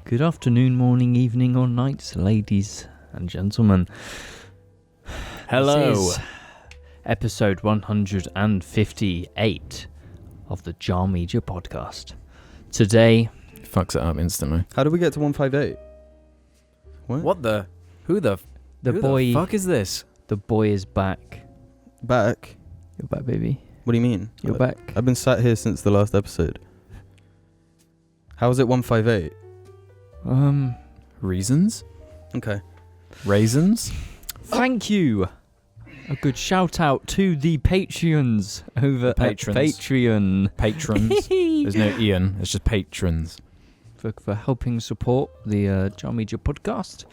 Good afternoon, morning, evening, or night, ladies and gentlemen. Hello. This is episode 158 of the Jar Media Podcast. Today... Fucks it up instantly. How did we get to 158? What the? Who the fuck is this? The boy is back. Back? You're back, baby. What do you mean? You're back. I've been sat here since the last episode. How is it 158? Reasons? Okay. Raisins? Thank you. A good shout out to the Patreons over at Patreon. Patrons. There's no Ian, it's just patrons. For helping support the Jar Media Podcast.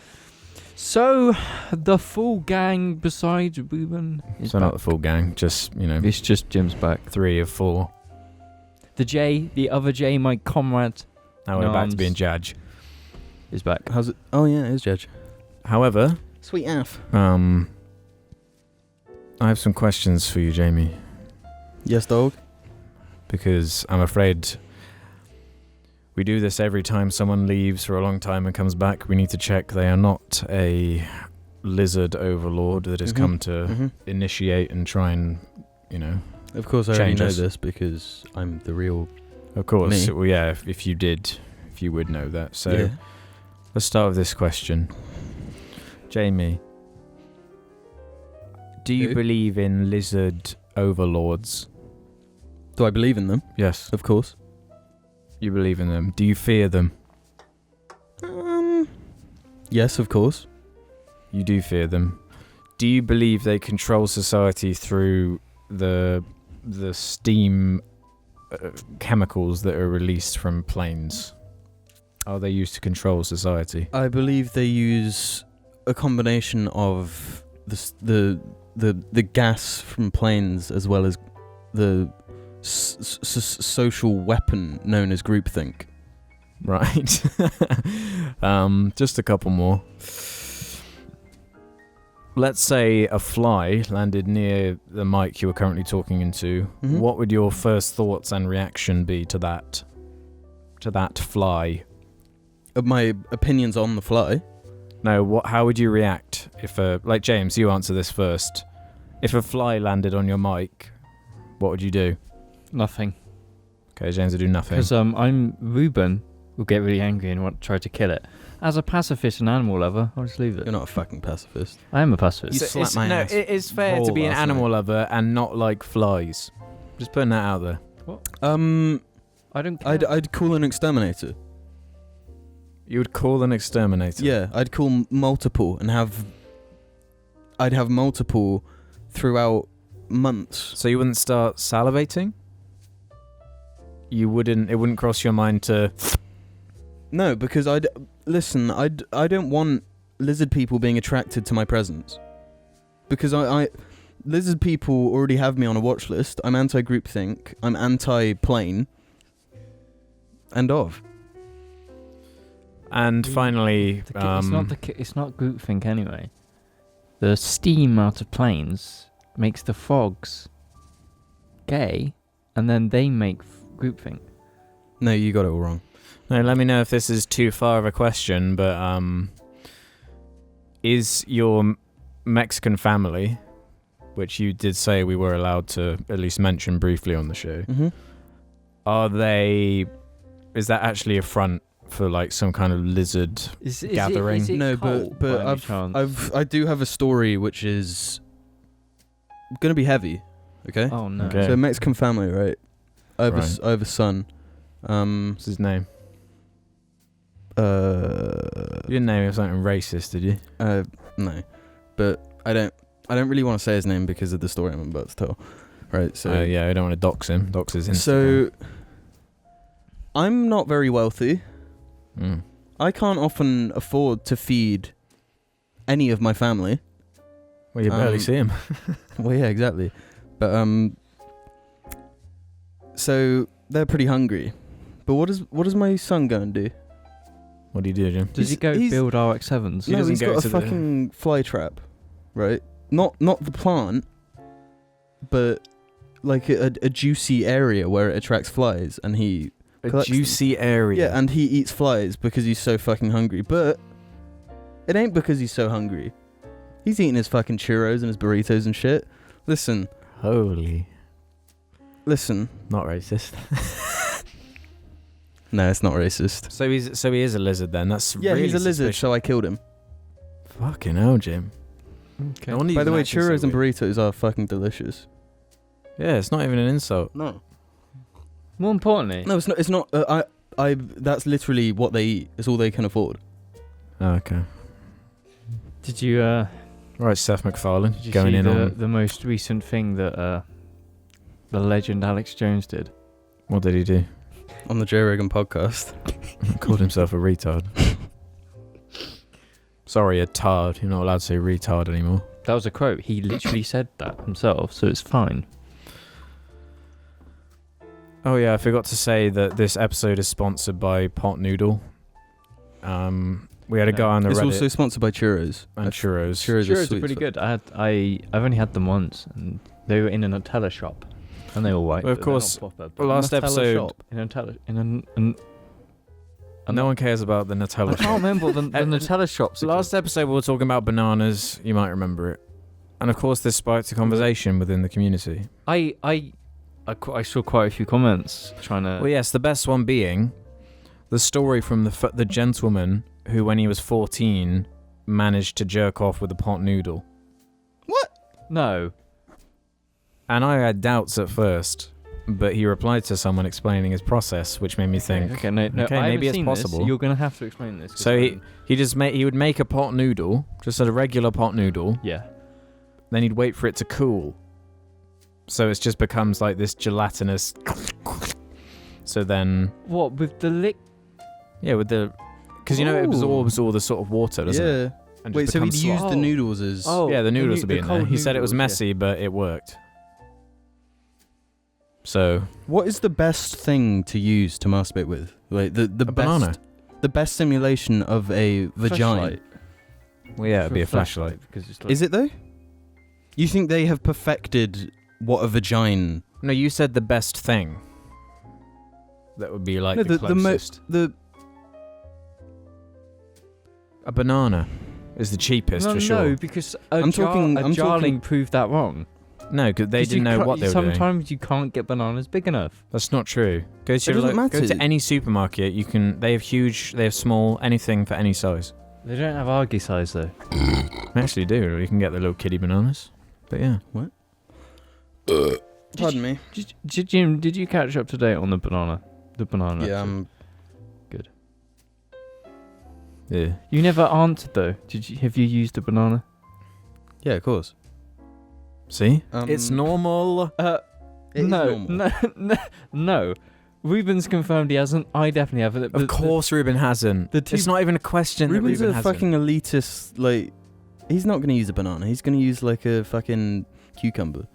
So, the full gang besides Ruben is So back. not the full gang, just, It's just Jim's back. 3 of 4. The other J, my comrade, Now we're back to being Judge. is back. How's it? Oh yeah, it is Judge. However, Sweet F. I have some questions for you, Jamie, Yes, dog. because I'm afraid we do this every time someone leaves for a long time and comes back. We need to check they are not a lizard overlord that has come to initiate and try and, Of course, I already change know us. this because I'm the real. Of course. Me. Well, yeah, if you would know that. So Yeah. let's start with this question. Jamie, do you Who? believe in lizard overlords? Do I believe in them? Yes, Of course. you believe in them. Do you fear them? Yes, of course. You do fear them. Do you believe they control society through the steam chemicals that are released from planes? Are they used to control society? I believe they use a combination of the gas from planes as well as the social weapon known as groupthink. Right. Just a couple more. Let's say a fly landed near the mic you were currently talking into. Mhm. What would your first thoughts and reaction be to that fly? Of my opinions on the fly. No, how would you react if like James, you answer this first. If a fly landed on your mic, what would you do? Nothing. Okay, James would do nothing. Because Ruben will get really angry and try to kill it. As a pacifist and animal lover, I'll just leave it. You're not a fucking pacifist. I am a pacifist. You slapped my ass it is fair to raw be an last animal night. lover and not like flies. Just putting that out there. I don't care. I'd call an exterminator. You would call an exterminator? Yeah, I'd call multiple and I'd have multiple throughout months. So you wouldn't start salivating? It wouldn't cross your mind to... No, because I don't want lizard people being attracted to my presence. Because lizard people already have me on a watch list. I'm anti-groupthink. I'm anti-plane. And of. And finally... It's not groupthink anyway. The steam out of planes makes the frogs gay, and then they make groupthink. No, you got it all wrong. No, let me know if this is too far of a question, but is your Mexican family, which you did say we were allowed to at least mention briefly on the show, Mm-hmm. is that actually a front for like some kind of lizard gathering? Is it No, cult but by any chance? I do have a story which is gonna be heavy. Okay. Oh no. Okay. So Mexican family, right? I have Right. I have a son. What's his name? You You didn't name him something racist, did you? No, but I don't really want to say his name because of the story I'm about to tell. Right. So Yeah, I don't want to dox him. Dox his Instagram. So I'm not very wealthy. Mm. I can't often afford to feed any of my family. Well, you barely see him. Well, yeah, exactly. But so they're pretty hungry. But what does my son go and do? What do you do, Jim? Does he go he's- build RX-7s? He No, doesn't he's go got to a the- fucking fly trap, right? Not the plant, but like a juicy area where it attracts flies, and he A collects them. juicy area. Yeah, and he eats flies because he's so fucking hungry. But it ain't because he's so hungry. He's eating his fucking churros and his burritos and shit. Listen. Holy. Listen. Not racist. No, it's not racist. So he is a lizard then. That's Yeah, really he's a lizard, suspicious. so I killed him. Fucking hell, Jim. Okay. No wonder By you've the way, been acting so churros and weird. burritos are fucking delicious. Yeah, it's not even an insult. No. More importantly, No, it's not. It's not. That's literally what they eat. It's all they can afford. Oh, okay. did you Right, Seth MacFarlane did you going see in on. the most recent thing that the legend Alex Jones did? What did he do? On the Joe Rogan podcast. Called himself a retard. Sorry, a tard. You're not allowed to say retard anymore. That was a quote. He literally said that himself, so it's fine. Oh yeah, I forgot to say that this episode is sponsored by Pot Noodle. We had a guy on the It's Reddit also sponsored by churros. and churros. Churros Churros sweet are pretty as good. I've only had them once, and they were in a Nutella shop, and they were white. Well, of but they're not course, proper, but Well, last Nutella episode, shop. in a Nutella no one cares about the I Nutella. can't remember the Nutella shops. are Last episode we were talking about bananas. You might remember it, and of course this sparked a conversation within the community. I saw quite a few comments trying to. Well, yes, the best one being the story from the gentleman who, when he was 14, managed to jerk off with a pot noodle. No. And I had doubts at first, but he replied to someone explaining his process, which made me think, Okay, no, okay, I maybe haven't it's seen possible. This. You're gonna have to explain this. 'cause So he would make a pot noodle, just a regular pot noodle, yeah. then he'd wait for it to cool. So it just becomes like this gelatinous. So then, What with the lick? yeah, with the, because you know it Ooh. absorbs all the sort of water, doesn't it? Yeah. And Wait, just so he'd becomes use slop. the noodles as... Oh. Yeah, the noodles would be the in there. cold He said it was noodles, messy, but it worked. So What is the best thing to use to masturbate with? Like the a best, banana. the best simulation of a vagina. Flashlight. Well, yeah, it'd be a flashlight. because it's like, Is it though? You think they have perfected what a vagina? No, you said the best thing. That would be like No, the the mo- closest. The A banana is the cheapest no, for sure. No, because I'm talking- Jarling proved that wrong. No, because they 'Cause didn't know what they were doing. Sometimes you can't get bananas big enough. That's not true. Go to doesn't go matter. to any supermarket. You can. They have huge. They have small. Anything for any size. They don't have argy size though. They actually do. You can get the little kiddie bananas. But yeah. pardon me. Jim, did you catch up to date on the banana? The banana. Yeah, episode? Yeah. You never answered though. Have you used a banana? yeah, of course. See? It's normal. It is no, normal. no. Ruben's confirmed he hasn't. I definitely haven't. Of course, Ruben hasn't. the two- It's not even a question. Ruben's that Ruben a hasn't. fucking elitist. Like, he's not gonna use a banana. He's gonna use like a fucking cucumber.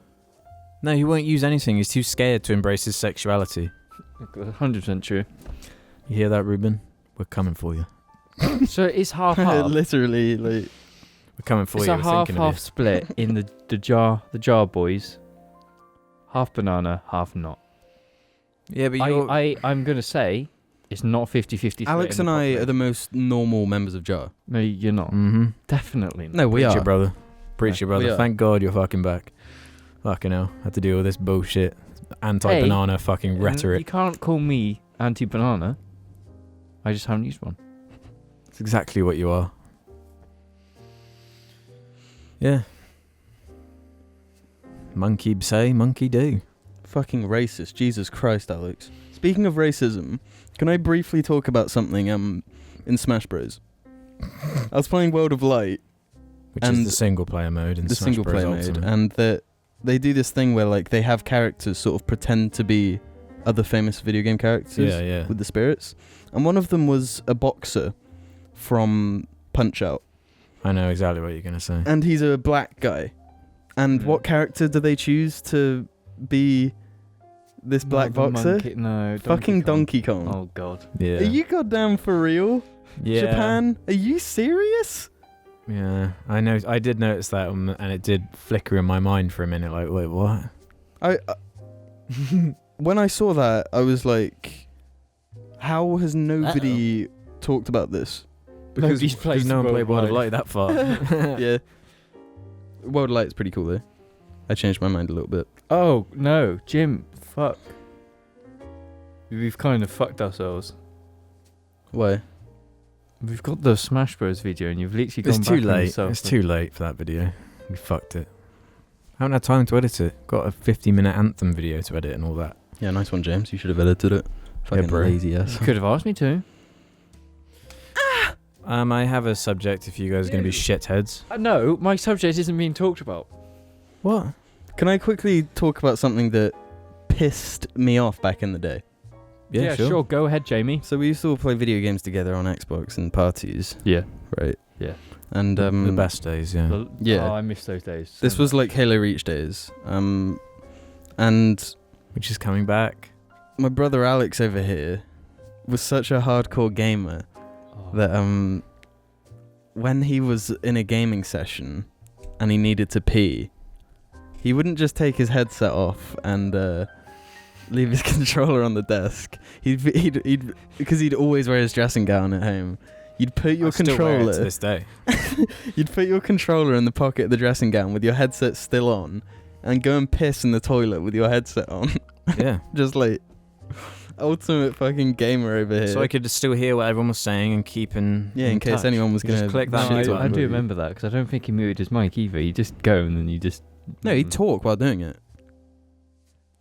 No, he won't use anything. He's too scared to embrace his sexuality. 100% true. You hear that, Ruben? We're coming for you. So it's half. Literally, like. We're coming for It's you. a We're half thinking of you. split in the jar boys. Half banana, half not. Yeah, but you're... I'm gonna say it's not 50-50. Alex and I are the most normal members of JAR. No, you're not. Mm-hmm. Definitely not. No, we Preach are. it, brother. Preach it, We brother. are. Thank God you're fucking back. Fucking hell. Had to deal with this bullshit. Anti-banana fucking You rhetoric. can't call me anti-banana. I just haven't used one. It's exactly what you are. Yeah. Monkey say, monkey do. Fucking racist. Jesus Christ, Alex. Speaking of racism, can I briefly talk about something in Smash Bros? I was playing World of Light, Which is And the single player mode in the Smash single Bros. player mode, Ultimate. and they do this thing where like they have characters sort of pretend to be other famous video game characters yeah. with the spirits, and one of them was a boxer from Punch-Out, I know exactly what you're going to say. and he's a black guy. And Mm. what character do they choose to be this black boxer? No, Fucking Donkey Kong. Oh god. Yeah. Are you goddamn for real? yeah. Japan? Are you serious? Yeah. I know. I did notice that, and it did flicker in my mind for a minute. Like, wait, what? When I saw that, I was like, How has nobody talked about this? Nobody's played no one played World of Worldwide. Light that far. Yeah. World of Light's pretty cool though. I changed my mind a little bit. Oh, no. Jim, fuck. We've kind of fucked ourselves. Why? We've got the Smash Bros video and you've literally gone It's back too on late. yourself. It's too late for that video. We fucked it. I haven't had time to edit it. Got a 50-minute Anthem video to edit and all that. Yeah, nice one, James. You should have edited it. Fucking bro. lazy ass. You could have asked me to. I have a subject if you guys are going to be shitheads. No, my subject isn't being talked about. What? Can I quickly talk about something that pissed me off back in the day? Yeah, sure. Go ahead, Jamie. So we used to all play video games together on Xbox and parties, Yeah. right? Yeah. And The best days, yeah. Yeah. Oh, I miss those days. This was like Halo Reach days. And Which is coming back. my brother Alex over here was such a hardcore gamer that when he was in a gaming session and he needed to pee, he wouldn't just take his headset off and leave his controller on the desk. He'd because he'd always wear his dressing gown at home. You'd put your I still wear it controller to this day. You'd put your controller in the pocket of the dressing gown with your headset still on and go and piss in the toilet with your headset on. Yeah. Just like ultimate fucking gamer over here. So I could still hear what everyone was saying and keep in in case touch. anyone was You going to just click that No, shit I button. do remember that because I don't think he muted his mic either. You just go and then you just. No, he'd talk while doing it.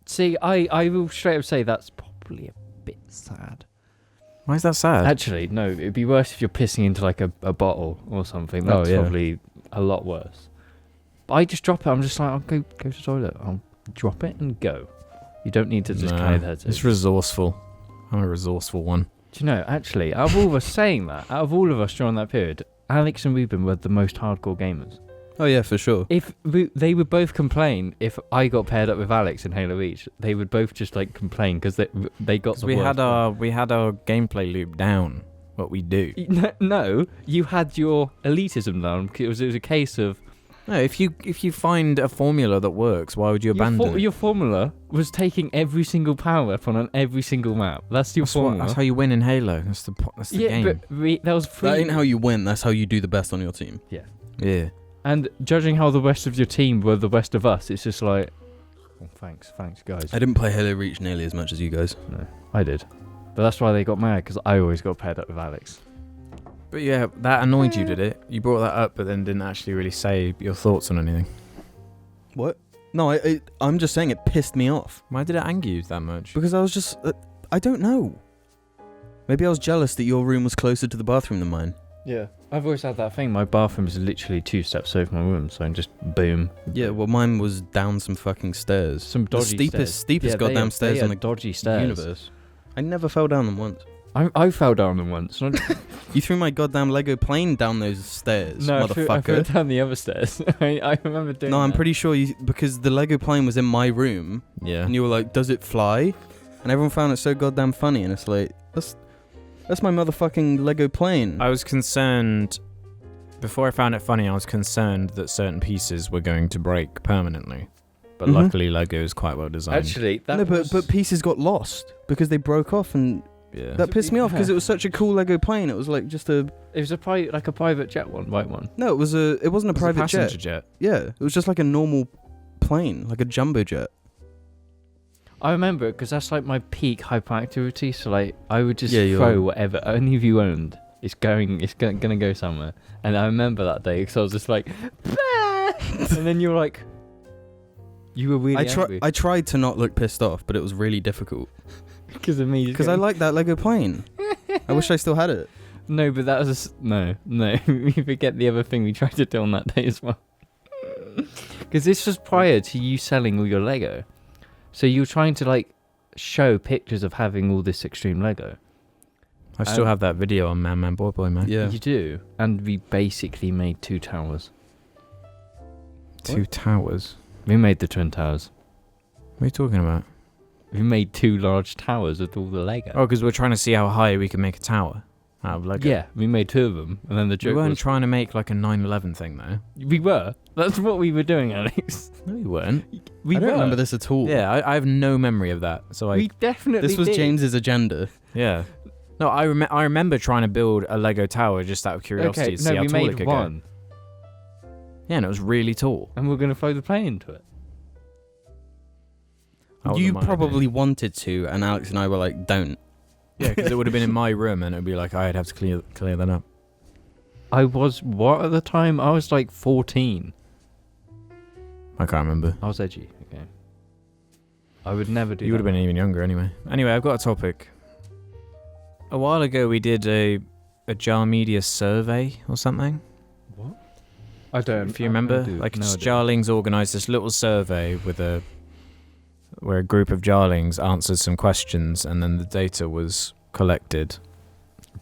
See, I will straight up say that's probably a bit sad. Why is that sad? Actually, no, it'd be worse if you're pissing into like a bottle or something. Oh, That's yeah. probably a lot worse. But I just drop it. I'm just like, I'll go to the toilet. I'll drop it and go. You don't need to just carry the headset. It's resourceful. I'm a resourceful one. Do you know, actually, out of all of us saying that, out of all of us during that period, Alex and Ruben were the most hardcore gamers. Oh yeah, for sure. If they would both complain if I got paired up with Alex in Halo Reach, they would both just like complain because they got the we worst had one. our gameplay loop down. What we do. No, you had your elitism down because it was a case of No, if you find a formula that works, why would you abandon it? Your formula was taking every single power weapon on every single map. That's your formula. That's how you win in Halo. That's the game. But that was free. That ain't how you win. That's how you do the best on your team. Yeah. And judging how the rest of your team were the best of us, it's just like, oh, thanks guys. I didn't play Halo Reach nearly as much as you guys. No, I did. But that's why they got mad, because I always got paired up with Alex. But yeah, that annoyed you, did it? You brought that up, but then didn't actually really say your thoughts on anything. What? No, I'm just saying it pissed me off. Why did it anger you that much? Because I was just... I don't know. Maybe I was jealous that your room was closer to the bathroom than mine. Yeah. I've always had that thing. My bathroom is literally 2 steps away from my room, so I just boom. Yeah, well, mine was down some fucking stairs. Some dodgy the steepest goddamn stairs in the dodgy stairs. universe. I never fell down them once. I fell down them once. You threw my goddamn Lego plane down those stairs, No, I motherfucker. fell down the other stairs. I remember doing No, I'm that. pretty sure because the Lego plane was in my room, Yeah. and you were like, "Does it fly?" And everyone found it so goddamn funny, and it's like, that's my motherfucking Lego plane. I was concerned. Before I found it funny, I was concerned that certain pieces were going to break permanently. But Mhm. luckily, Lego is quite well designed. Actually, that no, was... but pieces got lost because they broke off, and yeah. that pissed me off because it was such a cool Lego plane. It was like just a It was a private jet one, white one. no, it wasn't a It was private passenger jet. Yeah, it was just like a normal plane, like a jumbo jet. I remember it because that's like my peak hyperactivity. So like, I would just Yeah, throw whatever any of you owned. It's gonna go somewhere. And I remember that day because I was just like, "Bah!" and then you were like, you were really angry I tried to not look pissed off, but it was really difficult because of me. because I like that Lego plane. I wish I still had it. No, but that was no. We forget the other thing we tried to do on that day as well. Because this was prior to you selling all your Lego, so you were trying to like show pictures of having all this extreme Lego. I still have that video on Man Boy Boy, man. Yeah. You do, and we basically made 2 towers. 2 towers. We made the Twin Towers. What are you talking about? We made 2 large towers with all the Lego. Oh, because we're trying to see how high we can make a tower out of Lego. Yeah, we made 2 of them, and then the We joke weren't was... trying to make like a 9/11 thing, though. We were. That's what we were doing, Alex. No, we weren't. We I don't were. remember this at all. Yeah, I have no memory of that. So We definitely This was did. James's agenda. yeah. No, I remember trying to build a Lego tower just out of curiosity Okay, to see no, how we tall it made could one, go. Yeah, and it was really tall. and we're gonna throw the plane into it. That You wasn't my probably idea. wanted to, and Alex and I were like, don't. Yeah, because it would have been in my room, and it would be like I'd have to clear that up. I was what at the time? I was like 14. I can't remember. I was edgy. Okay. I would never do. You would have that. been even younger anyway. Anyway, I've got a topic. A while ago, we did a Jar Media survey or something. What? I don't. If you remember, like Jarlings organised this little survey where a group of Jarlings answered some questions, and then the data was collected.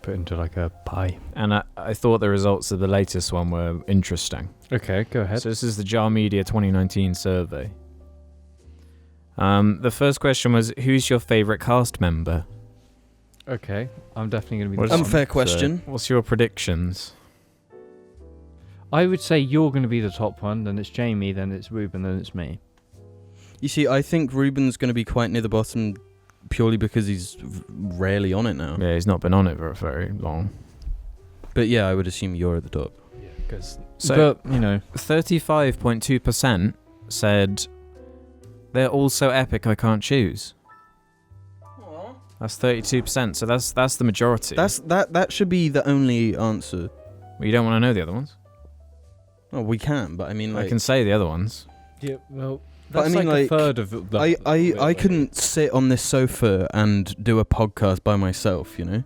Put into like a pie. And I thought the results of the latest one were interesting. Okay, go ahead. So this is the Jar Media 2019 survey. The first question was, who's your favourite cast member? Okay, I'm definitely gonna be. What's- The top. Unfair question. What's your predictions? I would say you're gonna be the top one. Then it's Jamie. Then it's Ruben. Then it's me. You see, I think Ruben's going to be quite near the bottom purely because he's rarely on it now. Yeah, he's not been on it for very long. But yeah, I would assume you're at the top. Yeah, because. So- But you know, 35.2% said they're all so epic I can't choose. That's 32%, so that's the majority. That should be the only answer. Well, you don't want to know the other ones? Oh, we can, but I mean, like, I can say the other ones. yeah. Well, But I that's mean, like a like, third of the. I couldn't sit on this sofa and do a podcast by myself, you know?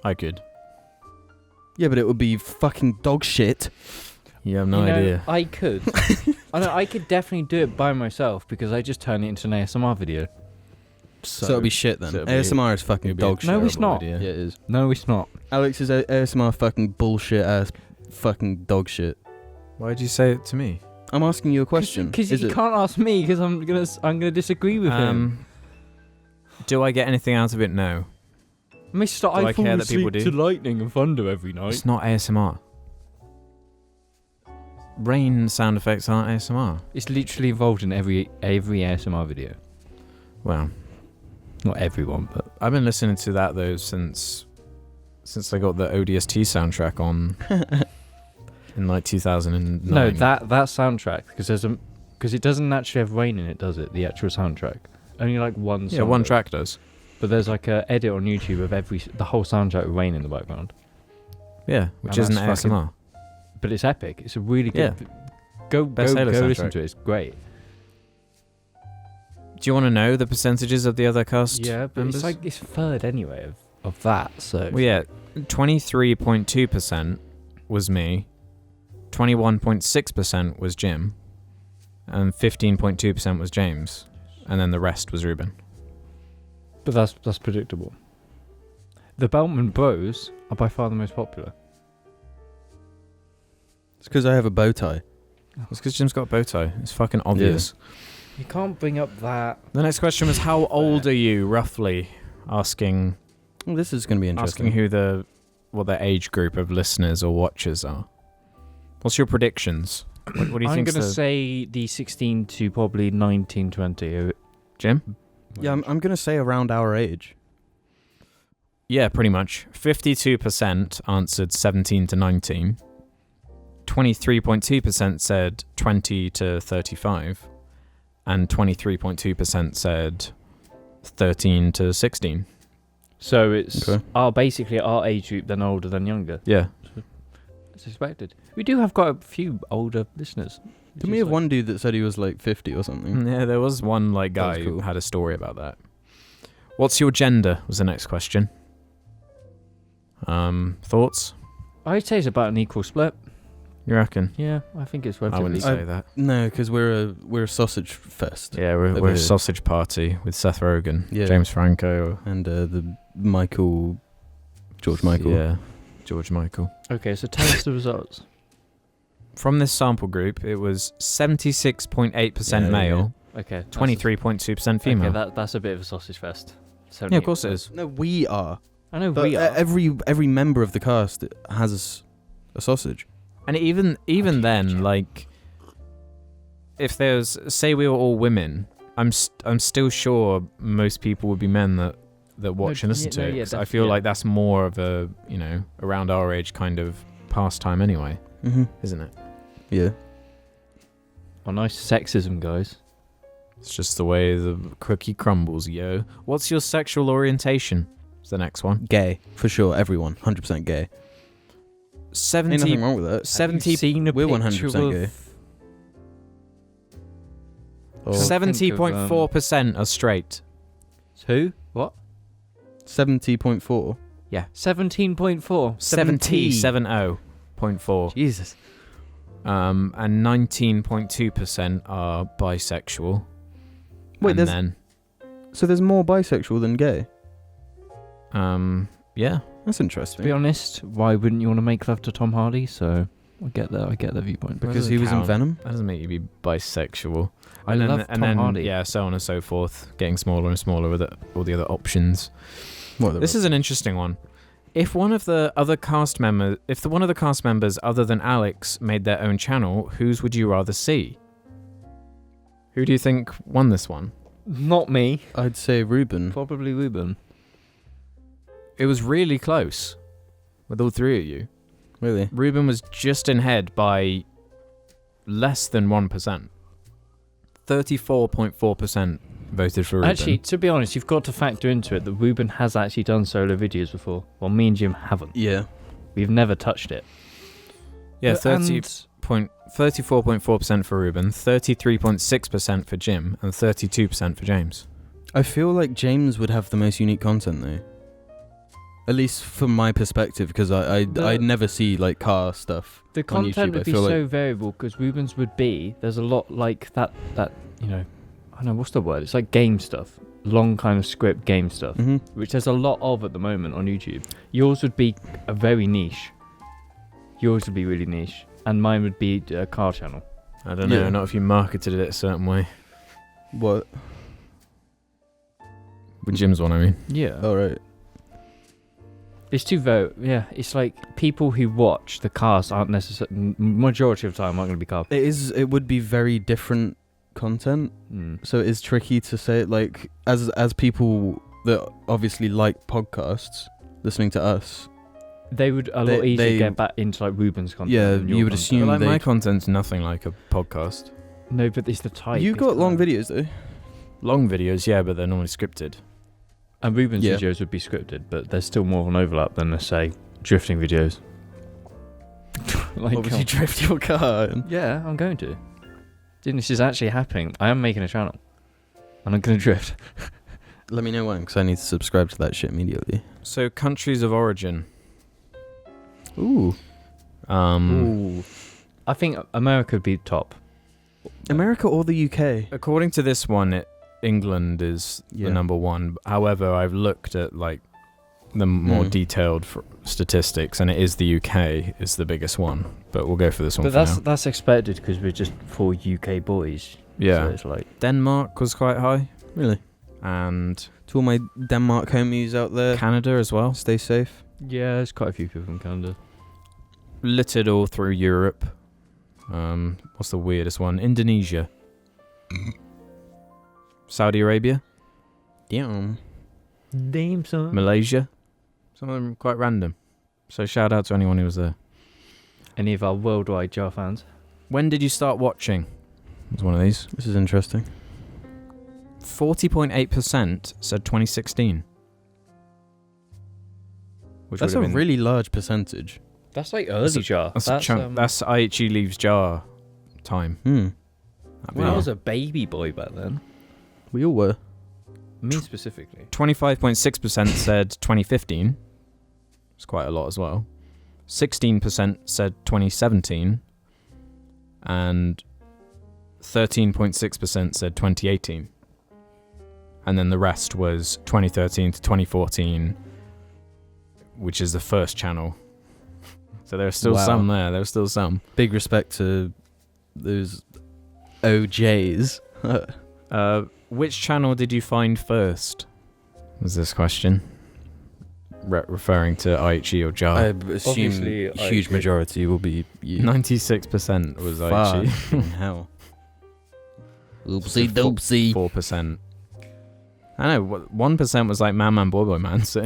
I could. Yeah, but it would be fucking dog shit. You have no idea. I could. I know. I could definitely do it by myself because I just turn it into an ASMR video. So it'll be shit then. so it'll be- ASMR is fucking it'll be a dog shit. No, it's terrible not. idea. Yeah, it is. No, it's not. Alex's ASMR fucking bullshit ass fucking dog shit. Why'd you say it to me? I'm asking you a question. Because Is you it? can't ask me because I'm gonna disagree with him. Do I get anything out of it? No. Mister, I I fall care that people asleep do? to lightning and thunder every night. It's not ASMR. Rain sound effects aren't ASMR. It's literally involved in every ASMR video. Well, Not everyone, but I've been listening to that though since I got the ODST soundtrack on in like 2009. no, that soundtrack because it doesn't actually have rain in it, does it? The actual soundtrack, only like one. Yeah, song one does. track does. But there's like a edit on YouTube of the whole soundtrack with rain in the background. Yeah, which And isn't that's fucking- ASMR. But it's epic. It's a really good. Yeah. Go Best Halo listen soundtrack. to it. It's great. Do you want to know the percentages of the other cast Yeah, but members? it's third anyway of that. So Well, yeah, 23.2% was me, 21.6% was Jim, and 15.2% was James, and then the rest was Ruben. But that's predictable. The Beltman Bros are by far the most popular. It's because I have a bow tie. It's because Jim's got a bow tie. It's fucking obvious. You can't bring up that. The next question was, how old are you, roughly? Asking Well, this is going to be interesting. who what the age group of listeners or watchers are. What's your predictions? What do you I'm think? going to say the 16 to probably 19, 20. Jim? Yeah, I'm going to say around our age. Yeah, pretty much. 52% answered 17 to 19. 23.2% said 20 to 35. And 23.2% said 13 to 16. So it's Okay. basically our age group, then older than younger. Yeah. As expected. We do have quite a few older listeners. Didn't we have one dude that said he was like 50 or something? Yeah, there was one That guy was who cool. had a story about that. What's your gender was the next question. Thoughts? I'd say it's about an equal split. You reckon? Yeah, I think it's I relatively. wouldn't say that. No, because we're a sausage fest. Yeah, we're Over a here. sausage party with Seth Rogen, Yeah. James Franco. And the George Michael. Yeah, George Michael. Okay, so tell us the results. From this sample group, it was 76.8% Yeah, male, Okay. 23.2% female. Okay, that's a bit of a sausage fest. Yeah, of course it is. No, we are. I know But we are. every member of the cast has a sausage. And even then, like, if there's, say we were all women, I'm still sure most people would be men that that watch and listen to it. 'Cause I feel definitely. like that's more of a, around our age kind of pastime anyway, isn't it? Yeah. Oh, nice sexism, guys. It's just the way the cookie crumbles, yo. What's your sexual orientation? Is the next one. Gay, for sure. Everyone, 100% gay. Ain't nothing wrong with that. 70 seen a We're picture 100% gay. Oh. 70.4% are straight. Who? What? 70.4. Yeah. 17.4. 70.4. Jesus. And 19.2% are bisexual. Wait, and so there's more bisexual than gay? yeah. That's To interesting. be honest, why wouldn't you want to make love to Tom Hardy? So I get the viewpoint. Because he was in count. Venom? That doesn't make you be bisexual. I love Tom Hardy. Yeah, so on and so forth. Getting smaller and smaller with all the other options. This is an interesting one. If one of the cast members other than Alex made their own channel, whose would you rather see? Who do you think won this one? Not me. I'd say Ruben. Probably Ruben. It was really close with all three of you. Really? Ruben was just in head by less than 1%. 34.4% voted for Ruben. Actually, to be honest, you've got to factor into it that Ruben has actually done solo videos before. Well, me and Jim haven't. Yeah. We've never touched it. Yeah, But- 34.4% for Ruben, 33.6% for Jim, and 32% for James. I feel like James would have the most unique content though. At least from my perspective, because I never see like car stuff. The on content YouTube, I would be feel so variable because Ruben's would be, there's a lot like that, I don't know, what's the word? It's like game stuff. Long kind of script game stuff, which there's a lot of at the moment on YouTube. Yours would be a very niche. Yours would be really niche. And mine would be a car channel. I don't know, Yeah. not if you marketed it a certain way. What? With Jim's one, I mean. Yeah. Oh, right. It's too yeah, it's like people who watch the cast aren't necessarily, majority of the time aren't going to be car. It would be very different content. So it is tricky to say, like, as people that obviously like podcasts, listening to us. They would a lot easier get back into like Ruben's content. Yeah, than your you would content. assume Like my they'd- content's nothing like a podcast. No, but it's the type. You've got long videos though. Long videos, yeah, but they're normally scripted. And Ruben's Yeah. videos would be scripted, but there's still more of an overlap than, let's say, drifting videos. Like, Obviously, drift your car. yeah, I'm going to. Dude, this is actually happening. I am making a channel. And I'm going to drift. Let me know when, because I need to subscribe to that shit immediately. So, countries of origin. Ooh. Ooh. I think America would be top. America or the UK? According to this one, England is Yeah. the number one. However, I've looked at like the more detailed statistics, and it is the UK is the biggest one. But we'll go for this one. But for now. that's expected because we're just 4 UK boys. Yeah. So it's like, Denmark was quite high, Really? and To all my Denmark homies out there, Canada as well. stay safe. yeah, there's quite a few people from Canada. Littered all through Europe. What's the weirdest one? Indonesia. Saudi Arabia. Damn. Damn, son. Malaysia. Some of them quite random. So shout out to anyone who was there. Any of our worldwide Jar fans? When did you start watching? Was one of these. This is interesting. 40.8% said 2016. Which That's would a have been, really large percentage. That's like early Jar. that's a chunk. That's IHE leaves Jar time. Hmm. That when I video. was a baby boy back then. We all were. Me specifically. 25.6% said 2015. It's quite a lot as well. 16% said 2017. And 13.6% said 2018. And then the rest was 2013 to 2014, which is the first channel. So there's still Wow. some there. There's still some. Big respect to those OJs. Which channel did you find first? Was this question referring to IHE or Jar? I assume Obviously, a huge IHE. majority will be you. 96% was IHE. Fucking hell. Oopsie doopsie. 4% I know 1% was like man, boy, boy, man. So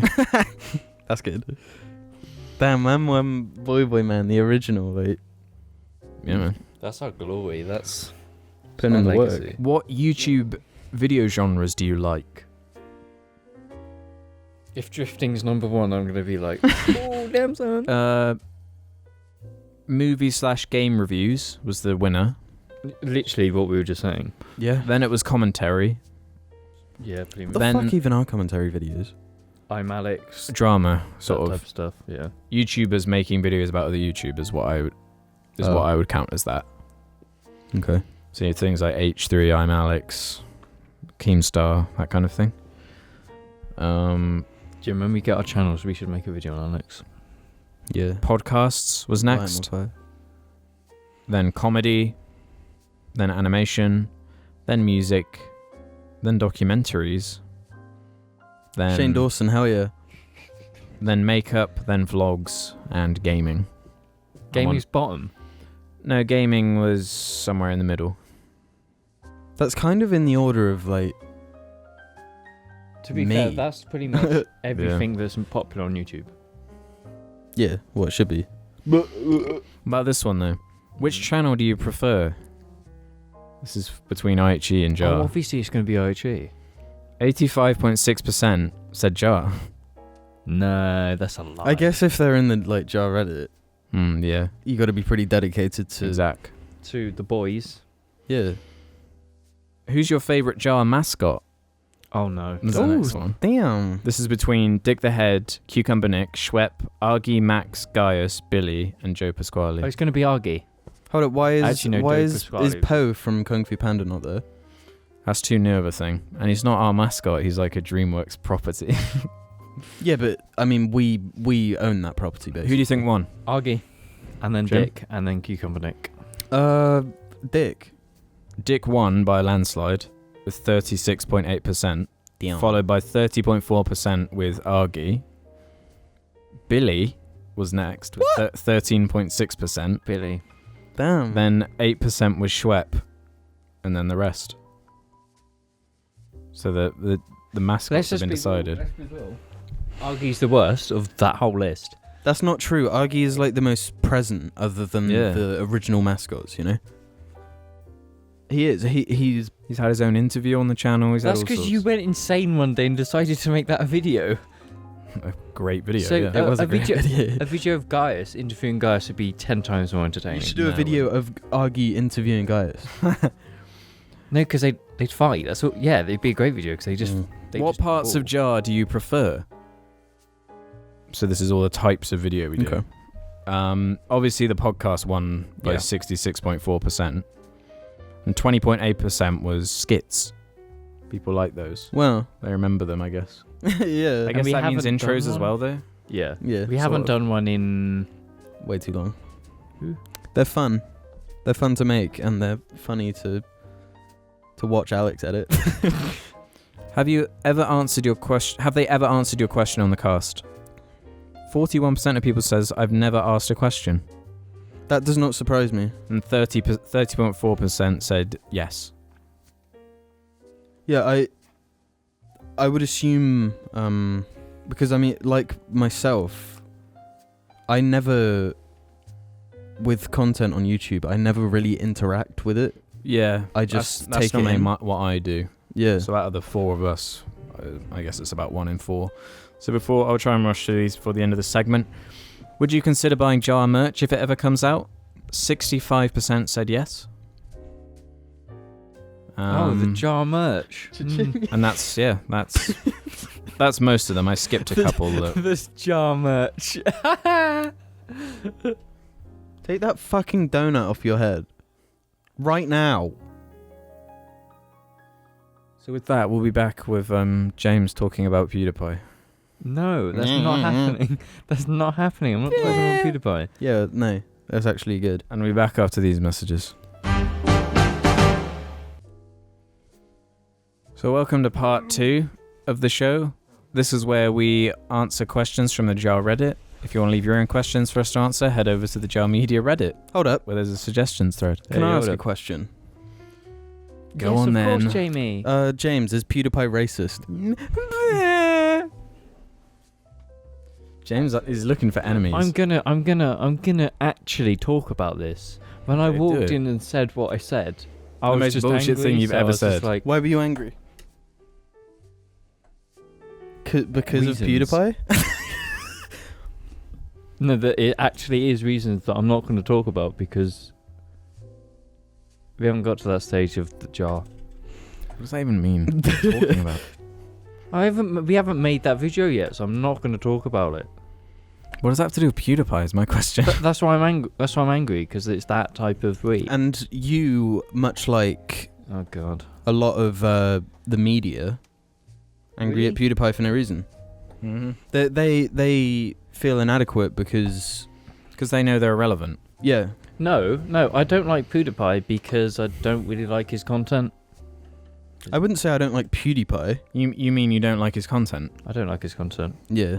That's good. Damn, man, boy, boy, man, the original. Like, yeah, man. That's our glory. That's putting in the legacy. work. What YouTube video genres do you like? If drifting's number one, I'm gonna be like, oh damn son. Movie/game reviews was the winner. Literally what we were just saying. Yeah. Then it was commentary, Yeah, pretty much. The Then- fuck even are commentary videos? I'm Alex. drama, sort That of type of stuff. Yeah. YouTubers making videos about other YouTubers. What I would count as that. Okay. So you know, things like H3, I'm Alex, Keemstar, that kind of thing. Jim, when we get our channels, we should make a video on Alex. Yeah. Podcasts was next. Then comedy, then animation, then music, then documentaries, then Shane Dawson, hell yeah. then makeup, then vlogs, and gaming. Gaming's bottom. No, gaming was somewhere in the middle. That's kind of in the order of like. To be Me. fair, that's pretty much everything that's popular on YouTube. Yeah, what it should be. What about this one though? Which channel do you prefer? This is between IHE and Jar. Oh, obviously it's going to be IHE. 85.6% said Jar. No, that's a lie. I guess if they're in the like Jar Reddit, Yeah. you got to be pretty dedicated to. Exact. To the boys. Yeah. Who's your favorite Jar mascot? Oh no. Is the next one. Damn. This is between Dick the Head, Cucumber Nick, Schwepp, Argy, Max, Gaius, Billy, and Joe Pasquale. Oh, it's going to be Argy. Hold up. Why is Actually, no, why Joe is Pasquale. Poe from Kung Fu Panda not there? That's too new of a thing. And he's not our mascot, he's like a DreamWorks property. Yeah, but I mean, we own that property, basically. Who do you think won? Argy. And then Jim? Dick. And then Cucumber Nick. Dick. Dick won by a landslide with 36.8%, Damn. followed by 30.4% with Argy. Billy was next with 13.6%. Billy. Damn. Then 8% was Schwepp, and then the rest. So the mascots have been decided. Argy's the worst of that whole list. That's not true. Argy is like the most present, other than Yeah. the original mascots. You know. He is. He's. He's had his own interview on the channel. He's That's had all because sorts. you went insane one day and decided to make that a video. A great video. So, yeah. It was a a great video- video. A video of Gaius interviewing Gaius would be 10 times more entertaining. You should do a No, video of Argy interviewing Gaius. No, because they'd fight. That's what. Yeah, they'd be a great video because they just. They What just parts of brawl. Jar do you prefer? So this is all the types of video we do. Okay. Obviously the podcast won by Yeah. 66.4%, and 20.8% was skits. People like those. Well. They remember them, I guess. Yeah. I guess we that means haven't intros done as one? well, though. Yeah. Yeah. We sort haven't of. done one in. Way too long. Who? They're fun. They're fun to make, and they're funny to watch Alex edit. Have you ever answered your question? Have they ever answered your question on the cast? 41% of people says I've never asked a question, That does not surprise me. and 30.4% said yes. Yeah, I would assume because I mean, like myself, I never, with content on YouTube, I never really interact with it. Yeah, I just that's take it normally in. what I do. Yeah. So out of the four of us, I guess it's about 1 in 4. So I'll try and rush through these before the end of the segment. Would you consider buying Jar merch if it ever comes out? 65% said yes. the Jar merch. And that's most of them. I skipped a couple. This Jar merch. Take that fucking donut off your head. Right now. So with that, we'll be back with James talking about PewDiePie. No, that's not happening. That's not happening. I'm not talking about PewDiePie. Yeah, no. That's actually good. And we'll be back after these messages. So welcome to part 2 of the show. This is where we answer questions from the Jar Reddit. If you want to leave your own questions for us to answer, head over to the Jar Media Reddit, Hold up. where there's a suggestions thread. Can Hey, I hold ask a up. question? Go yes, on of then. course, Jamie. James, is PewDiePie racist? James is looking for enemies. I'm gonna actually talk about this. When I Okay, do walked it. in and said what I said, I The was most just bullshit angry, thing you've so I ever was just said. Like, Why were you angry? Because of Reasons. PewDiePie? no, that it actually is reasons that I'm not going to talk about because we haven't got to that stage of the jar. What does that even mean? What are you talking about? We haven't made that video yet, so I'm not going to talk about it. What does that have to do with PewDiePie? Is my question. That's why I'm angry. That's why I'm angry because it's that type of week. And you, much like Oh God. a lot of the media, angry at PewDiePie for no reason. Mm-hmm. They feel inadequate because they know they're irrelevant. yeah. No, I don't like PewDiePie because I don't really like his content. I wouldn't say I don't like PewDiePie. You mean you don't like his content? I don't like his content. Yeah,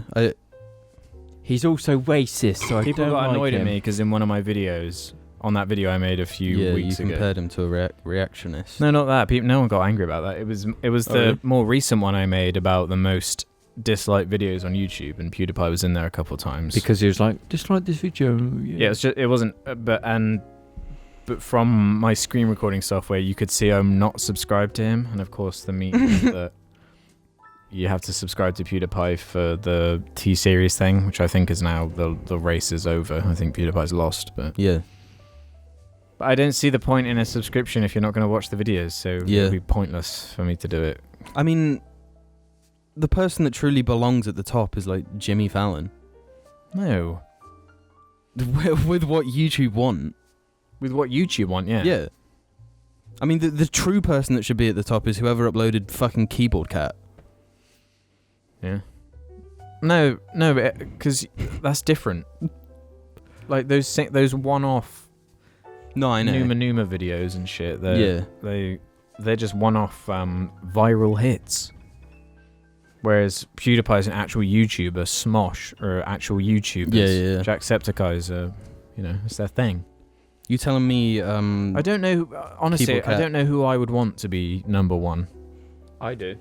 He's also racist, so People I don't got like annoyed him. at me because in one of my videos, on that video I made a few weeks you ago. compared him to a reactionist. No, not that. No one got angry about that. It was the really? more recent one I made about the most disliked videos on YouTube, and PewDiePie was in there a couple of times. Because he was like, dislike this video. Yeah, it wasn't. But from my screen recording software, you could see I'm not subscribed to him, and of course the meme is that you have to subscribe to PewDiePie for the T-Series thing, which I think is now the race is over. I think PewDiePie's lost, but Yeah. I don't see the point in a subscription if you're not going to watch the videos, so Yeah. it'd be pointless for me to do it. I mean, the person that truly belongs at the top is like Jimmy Fallon. No. With what YouTube want. With what YouTube want, yeah. Yeah. I mean, the true person that should be at the top is whoever uploaded fucking Keyboard Cat. Yeah. No, because that's different. Like those one-off No, I know. Numa videos and shit. They're just one-off viral hits. Whereas PewDiePie's an actual YouTuber, Smosh or actual YouTubers. Yeah. Jacksepticeye's, it's their thing. You telling me? I don't know. Honestly, Keyboard Cat. I don't know who I would want to be number one. I do.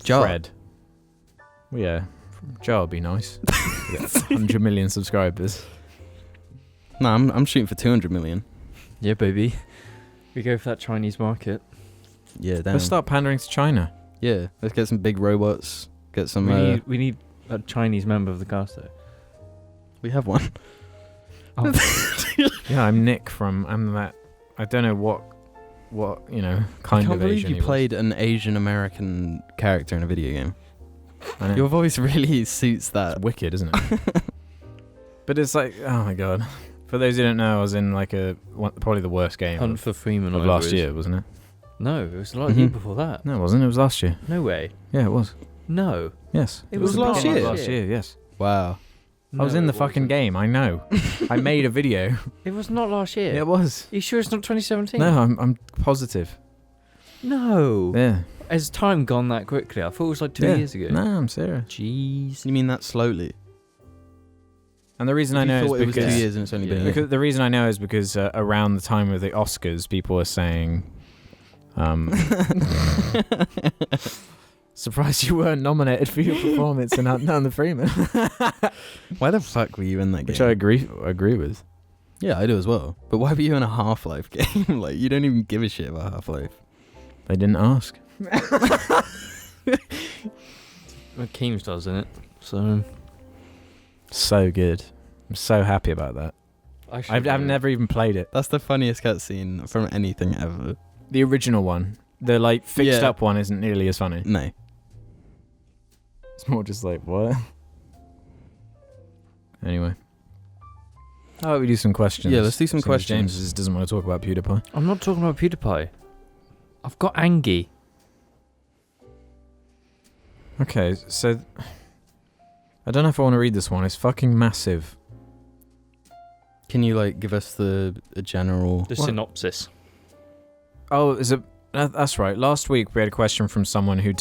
Jar. Fred. Well, yeah, Jar would be nice. 100 million subscribers. No, I'm shooting for 200 million. Yeah, baby. We go for that Chinese market. Yeah, damn. Let's start pandering to China. Yeah, let's get some big robots. Get some. We need a Chinese member of the cast though. We have one. Oh. Yeah, I'm Nick from. I'm that. I don't know what kind I of can't believe Asian you he was. played an Asian American character in a video game. I know. Your voice really suits that. It's wicked, isn't it? But it's like, oh my god. For those who don't know, I was in like probably the worst game Hunt for Freeman of last year, wasn't it? No, it was a lot of year Mhm. before that. No, it wasn't. It was last year. No way. Yeah, it was. No. Yes. It was a last bit year. Last year, yes. Wow. I was No, in the it fucking wasn't. game. I know. I made a video. It was not last year. Yeah, it was. Are you sure it's not 2017? No, I'm positive. No. Yeah. Has time gone that quickly? I thought it was like 2 Yeah. years ago. No, I'm serious. Jeez. You mean that slowly? And the reason I You know thought is it was 2 because years and it's only been a year. because the reason I know is because around the time of the Oscars, people were saying, "Surprised you weren't nominated for your performance in None the Freeman," Why the fuck were you in that game? which I agree with. Yeah, I do as well. But why were you in a Half-Life game? Like, you don't even give a shit about Half-Life. They didn't ask. Well, Keemstar's in it, so So good. I'm so happy about that. I've never even played it. That's the funniest cutscene from anything ever. The original one, the like fixed Yeah. up one, isn't nearly as funny. No. It's more just like what. Anyway, how about we do some questions? Yeah, let's do some Seeing as questions. James doesn't want to talk about PewDiePie. I'm not talking about PewDiePie. I've got Angie. Okay, so I don't know if I want to read this one. It's fucking massive. Can you, like, give us a general... The What? synopsis. Oh, that's right. Last week we had a question from someone who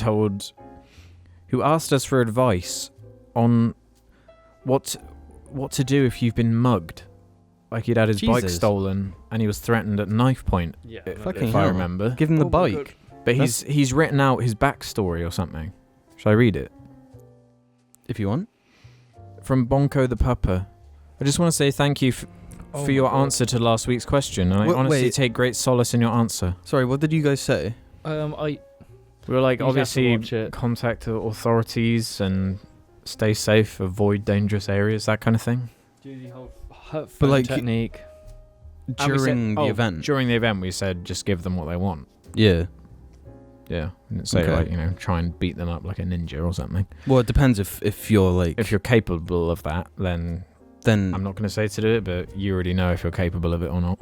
asked us for advice on what to do if you've been mugged like he'd had his bike Jesus. stolen and he was threatened at knife point. Yeah. Fucking if I hell. remember. Give him the Oh my God. bike. But he's written out his backstory or something. Shall I read it? If you want. From Bonko the Pupper. I just want to say thank you for your answer to last week's question, and I honestly wait. take great solace in your answer. Sorry, what did you guys say? I We were like, You'd have to obviously, watch it. contact the authorities and stay safe, avoid dangerous areas, that kind of thing. do the whole phone But, like, technique. And we said- During the event. During the event, we said just give them what they want. Yeah. Yeah, we didn't say Okay. like, you know, try and beat them up like a ninja or something. Well, it depends if you're like. If you're capable of that, then then I'm not going to say to do it, but you already know if you're capable of it or not.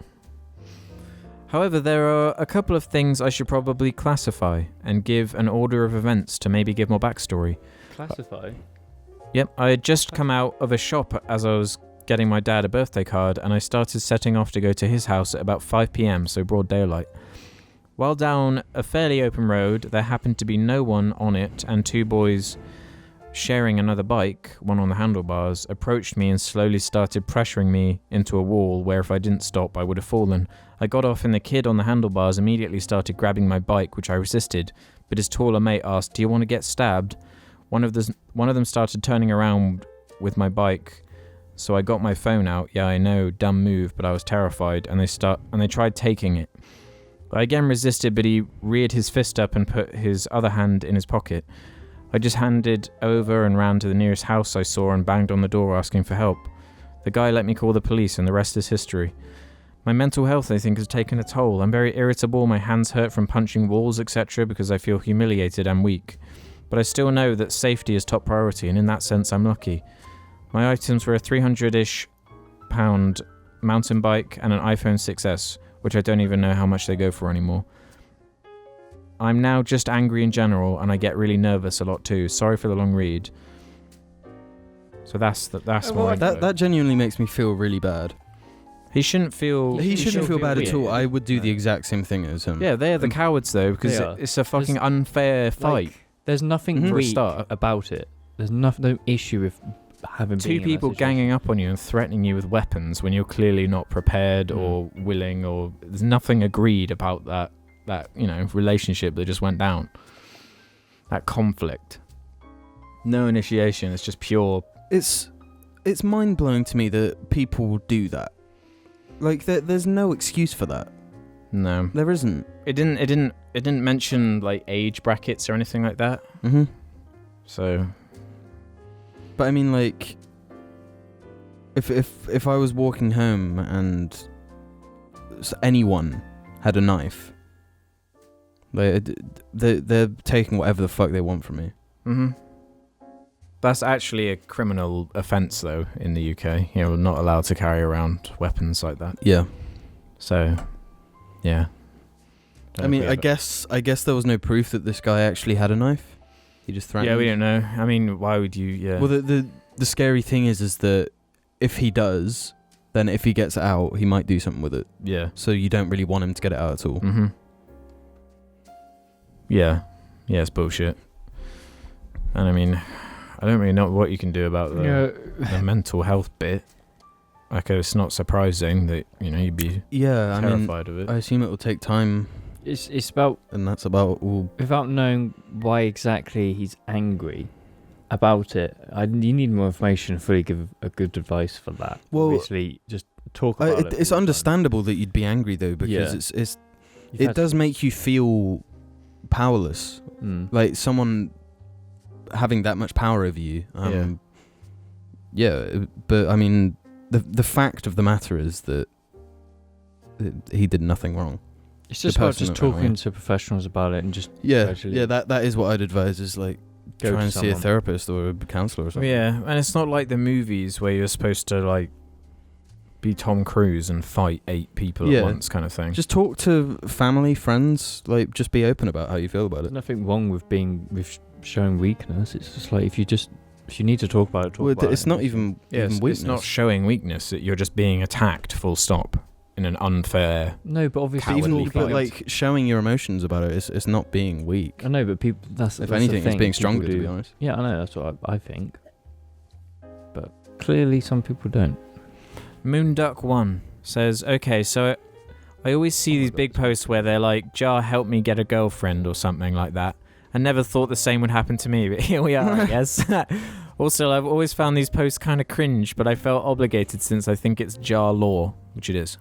However, there are a couple of things I should probably classify and give an order of events to maybe give more backstory. Classify. Yep, I had just come out of a shop as I was getting my dad a birthday card, and I started setting off to go to his house at about 5 p.m, so broad daylight. While down a fairly open road, there happened to be no one on it, and two boys sharing another bike, one on the handlebars, approached me and slowly started pressuring me into a wall where if I didn't stop I would have fallen. I got off and the kid on the handlebars immediately started grabbing my bike, which I resisted, but his taller mate asked, "Do you want to get stabbed?" One of them started turning around with my bike, so I got my phone out. Yeah, I know, dumb move, but I was terrified, and they tried taking it. I again resisted, but he reared his fist up and put his other hand in his pocket. I just handed over and ran to the nearest house I saw and banged on the door asking for help. The guy let me call the police, and the rest is history. My mental health, I think, has taken a toll. I'm very irritable, my hands hurt from punching walls, etc., because I feel humiliated and weak. But I still know that safety is top priority, and in that sense I'm lucky. My items were a £300-ish mountain bike and an iPhone 6S, which I don't even know how much they go for anymore. I'm now just angry in general, and I get really nervous a lot too. Sorry for the long read. So that's my info. that genuinely makes me feel really bad. He shouldn't feel. He shouldn't feel bad at weird. all. I would do the No. exact same thing as him. Yeah, they're the cowards though, because They are. it's a fucking There's- unfair fight. Like, there's nothing Mhm. For a weak start. about it. There's no issue with having Two been in that people situation. ganging up on you and threatening you with weapons when you're clearly not prepared or willing, or there's nothing agreed about that relationship that just went down. That conflict. No initiation. It's just pure. It's mind blowing to me that people do that. Like there's no excuse for that. No. There isn't. It didn't mention like age brackets or anything like that. Mhm. So But I mean, like, if I was walking home and anyone had a knife, they're taking whatever the fuck they want from me. Mhm. That's actually a criminal offence though in the UK. You're not allowed to carry around weapons like that. Yeah. So yeah. I mean, I guess there was no proof that this guy actually had a knife. He just threatened. Yeah, we don't know. I mean, why would you? Yeah. Well, the scary thing is that if he does, then if he gets it out, he might do something with it. Yeah. So you don't really want him to get it out at all. Mhm. Yeah. Yeah, it's bullshit. And I mean, I don't really know what you can do about the mental health bit. Like, it's not surprising that you'd be Yeah, I mean, terrified of it. I assume it will take time, It's about and that's about all. without knowing why exactly he's angry about it. You need more information to fully give a good advice for that. Well, obviously, just talk about it. It's all the time. understandable that you'd be angry though, because Yeah. You've it had- does make you feel powerless. Like someone having that much power over you. Yeah, but I mean, the fact of the matter is that he did nothing wrong. It's just the about person just that went talking away. to professionals about it and just Yeah, gradually yeah. That is what I'd advise, is like go try to and see a someone. therapist or a counselor or something. Yeah, and it's not like the movies where you're supposed to like be Tom Cruise and fight 8 people Yeah. at once, kind of thing. Just talk to family, friends. Like, just be open about how you feel about There's it. nothing wrong with showing weakness. It's just like if you need to talk about it, talk Well, about it's it. not even Yes, weakness. it's not showing weakness. You're just being attacked. Full stop. In an unfair. No, but obviously, Cowardly even fight. but like showing your emotions about it is not being weak. I know, but people. That's If that's the anything, it's thing, being people stronger, to do- be honest. Yeah, I know. That's what I think. But clearly, some people don't. Moonduck1 says, okay, so I always see these big posts where they're like, Jar, help me get a girlfriend or something like that. I never thought the same would happen to me, but here we are, I guess. Also, I've always found these posts kind of cringe, but I felt obligated since I think it's Jar law, which it is.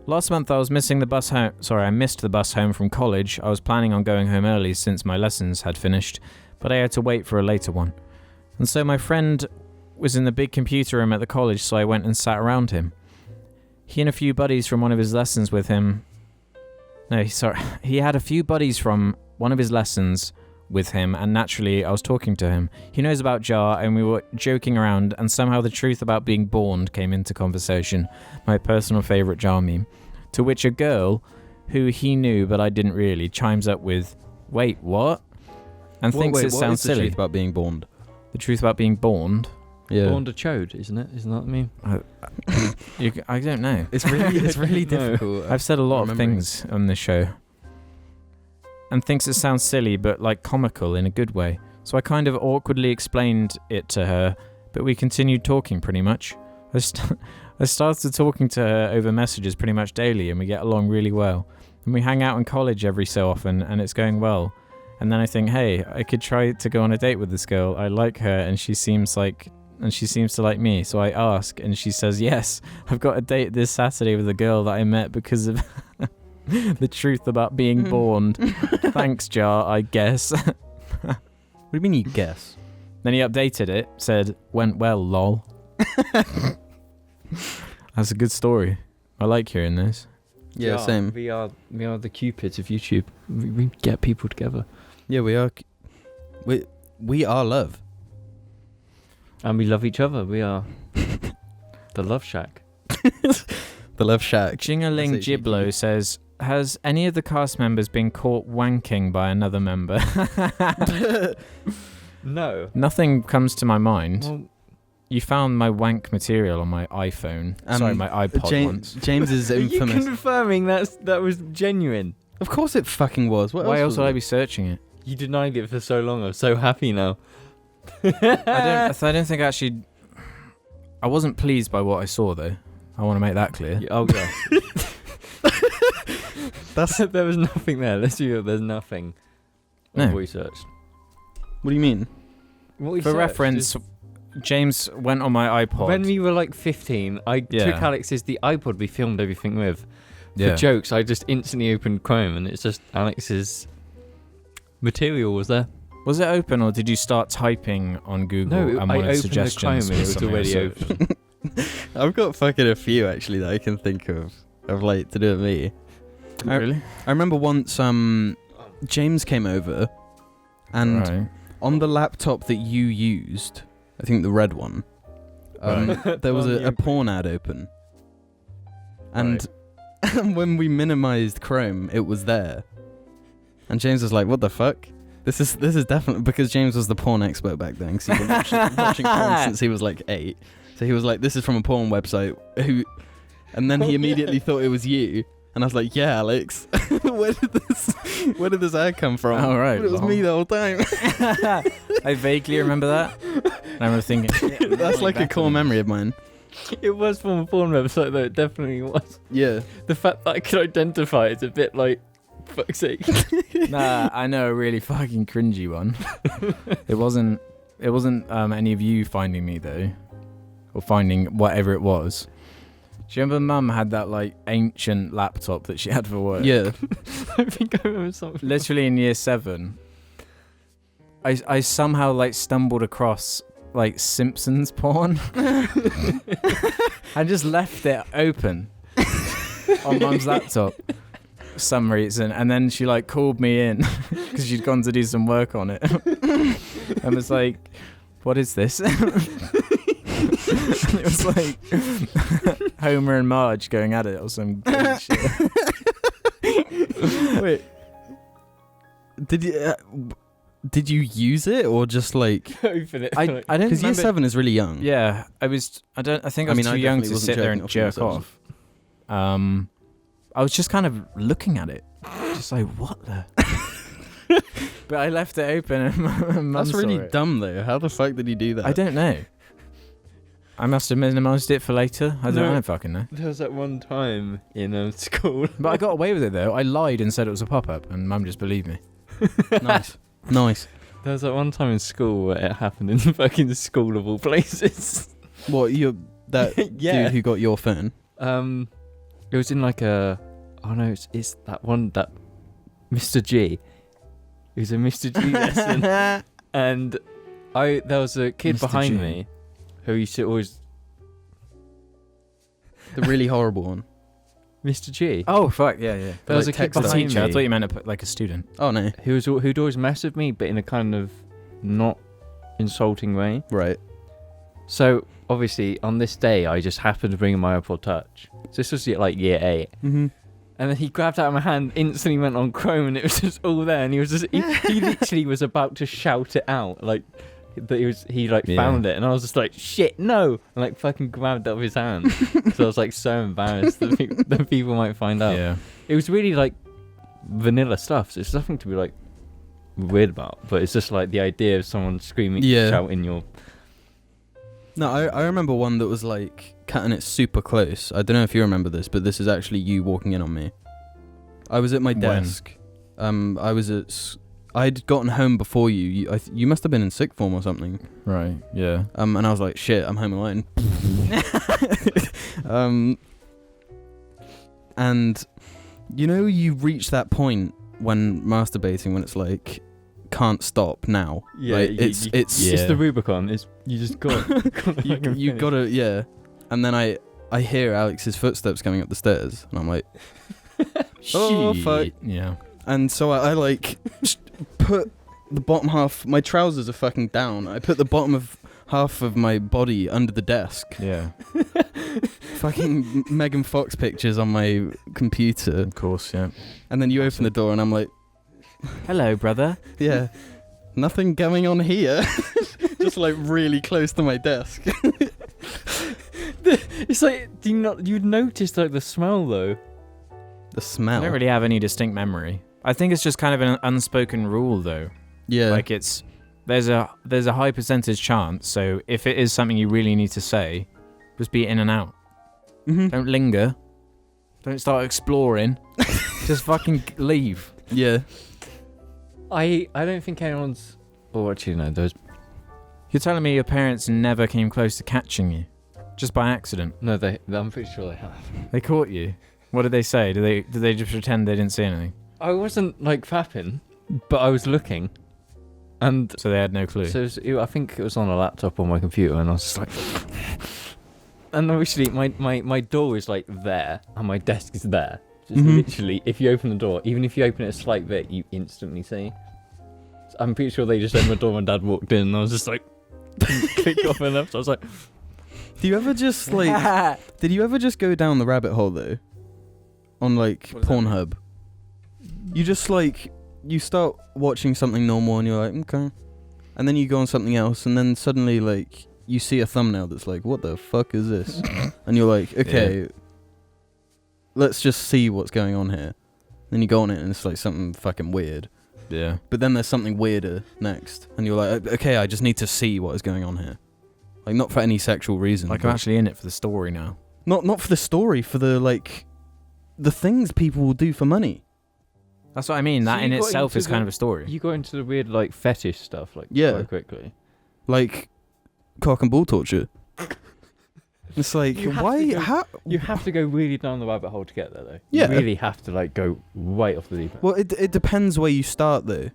Last month I was missing the bus home. Sorry, I missed the bus home from college. I was planning on going home early since my lessons had finished, but I had to wait for a later one. And so my friend was in the big computer room at the college, so I went and sat around him. He and a few buddies from one of his lessons with him... No, sorry. He had a few buddies from one of his lessons with him, and naturally I was talking to him. He knows about Jar, and we were joking around, and somehow the truth about being borned came into conversation, my personal favourite Jar meme, to which a girl, who he knew but I didn't really, chimes up with, wait, what? And thinks it sounds what is the silly. truth about being borned? The truth about being borned? Yeah. Born to chode, isn't it? Isn't that what I mean? I don't know. It's really difficult. I've said a lot of remembering. things on this show. And thinks it sounds silly, but like comical in a good way. So I kind of awkwardly explained it to her, but we continued talking pretty much. I started talking to her over messages pretty much daily, and we get along really well. And we hang out in college every so often, and it's going well. And then I think, hey, I could try to go on a date with this girl. I like her, and she seems to like me. So I ask, and she says yes. I've got a date this Saturday with a girl that I met because of the truth about being born. Thanks, Jar, I guess. What do you mean you guess? Then he updated it, said, went well, lol. That's a good story. I like hearing this. Yeah, same. We are the Cupids of YouTube. We get people together. Yeah, we are. We are love. And we love each other. We are the Love Shack. The Love Shack. Jingaling Giblo says, has any of the cast members been caught wanking by another member? No. Nothing comes to my mind. Well, You found my wank material on my iPhone. Sorry, my iPod once. James is are you infamous. confirming that was genuine? Of course it fucking was. What Why else else would I be searching it? You denied it for so long. I'm so happy now. I don't think actually... I wasn't pleased by what I saw, though. I want to make that clear. Oh, yeah. There was nothing there. Let's be real. There's nothing. No. What we searched. What do you mean? What we For searched reference, is- James went on my iPod. when we were like 15, I Yeah. took Alex's the iPod we filmed everything with. For Yeah. jokes, I just instantly opened Chrome and it's just Alex's material was there. Was it open, or did you start typing on Google No, and I wanted opened the suggestions? Chrome and for it was something already to open. I've got fucking a few actually that I can think of like to do with me. Really? I remember once James came over and Right. on the laptop that you used, I think the red one, there was a porn ad open. And when we minimized Chrome, it was there. And James was like, what the fuck? This is definitely... Because James was the porn expert back then, because he'd been watching porn since he was like 8. So he was like, this is from a porn website. And then he immediately thought it was you. And I was like, yeah, Alex. Where did this ad come from? Oh, right. But it was me the whole time. I vaguely remember that. And I remember thinking... That's like a core memory of mine. It was from a porn website though, it definitely was. Yeah. The fact that I could identify it's a bit like, fuck's sake. Nah, I know a really fucking cringy one. It wasn't any of you finding me though, or finding whatever it was. Do you remember Mum had that like ancient laptop that she had for work? Yeah. I think I remember something. Literally in year 7, I somehow like stumbled across like Simpsons porn and just left it open on Mum's laptop for some reason, and then she like called me in because she'd gone to do some work on it and was like, what is this? And it was like Homer and Marge going at it or some good shit. Wait. Did you use it or just like? Open it. I don't Because year remember. 7 is really young. Yeah, I think I was too young to sit there and jerk off. I was just kind of looking at it, just like, what the? But I left it open, and Mum That's saw really it. dumb though. How the fuck did he do that? I don't know. I must have minimised it for later. I don't fucking know. There was that one time in school. But I got away with it though. I lied and said it was a pop-up, and Mum just believed me. Nice. Nice. There was that one time in school where it happened in the fucking school of all places. What, that Yeah. dude who got your phone? It was in like a... Oh no, it's that one, that Mr. G. It was a Mr. G lesson. And there was a kid Mr. behind G. me who used to always... The really horrible one. Mr. G. Oh fuck yeah. There was like a kid text behind Teacher. me. I thought you meant like a student. Oh no. Who'd always mess with me, but in a kind of not insulting way. Right. So obviously on this day, I just happened to bring my iPod Touch. So this was like year 8, Mm-hmm. and then he grabbed out of my hand, instantly went on Chrome, and it was just all there. And he was just he literally was about to shout it out, like that he found it, and I was just like, shit, no, and like fucking grabbed it off his hand. So I was like so embarrassed that people might find out. Yeah. It was really like vanilla stuff, so it's nothing to be like weird about, but it's just like the idea of someone screaming, shouting your... No, I remember one that was like cutting it super close. I don't know if you remember this, but this is actually you walking in on me. I was at my When? desk. I'd gotten home before you. You must have been in sixth form or something. Right. Yeah. And I was like, shit, I'm home alone. And you know, you reach that point when masturbating when it's like, can't stop now. Yeah, like, it's Yeah. the Rubicon. You just got you gotta, yeah. And then I hear Alex's footsteps coming up the stairs, and I'm like, oh fuck. Yeah. And so I like put the bottom half. My trousers are fucking down. I put the bottom half of my body under the desk. Yeah. Fucking Megan Fox pictures on my computer. Of course. Yeah. And then you open the door, and I'm like, Hello, brother. yeah, nothing going on here. Just like really close to my desk. It's like, you'd notice like the smell though. The smell. I don't really have any distinct memory. I think it's just kind of an unspoken rule, though. Yeah. Like there's a high percentage chance. So if it is something you really need to say, just be in and out. Mm-hmm. Don't linger. Don't start exploring. Just fucking leave. Yeah. I don't think anyone's... Oh, actually, no, there's... You're telling me your parents never came close to catching you, just by accident? No, I'm pretty sure they have. They caught you. What did they say? Did they just pretend they didn't see anything? I wasn't like fapping, but I was looking, and So they had no clue. so I think it was on a laptop or my computer, and I was just like... And obviously, my door is like there, and my desk is there. Just literally, if you open the door, even if you open it a slight bit, you instantly see. So I'm pretty sure they just opened the door when Dad walked in, and I was just like, click off and left. So I was like, Do you ever just like? Did you ever just go down the rabbit hole though? On like What does that mean? Pornhub. You just like you start watching something normal and you're like, okay, and then you go on something else, and then suddenly like you see a thumbnail that's like, what the fuck is this? And you're like, okay, let's just see what's going on here. Then you go on it and it's like something fucking weird. Yeah. But then there's something weirder next, and you're like, okay, I just need to see what is going on here. Like, not for any sexual reason. Like, but I'm actually in it for the story now. not for the story, for the like, the things people will do for money. That's what I mean. So That you in got itself into is kind the- of a story. you got into the weird like fetish stuff like Yeah. quite quickly. Like, cock and ball torture. It's like, You have to why? go- How? You have to go really down the rabbit hole to get there, though. Yeah. You really have to like go right off the deep end. Well, it depends where you start though.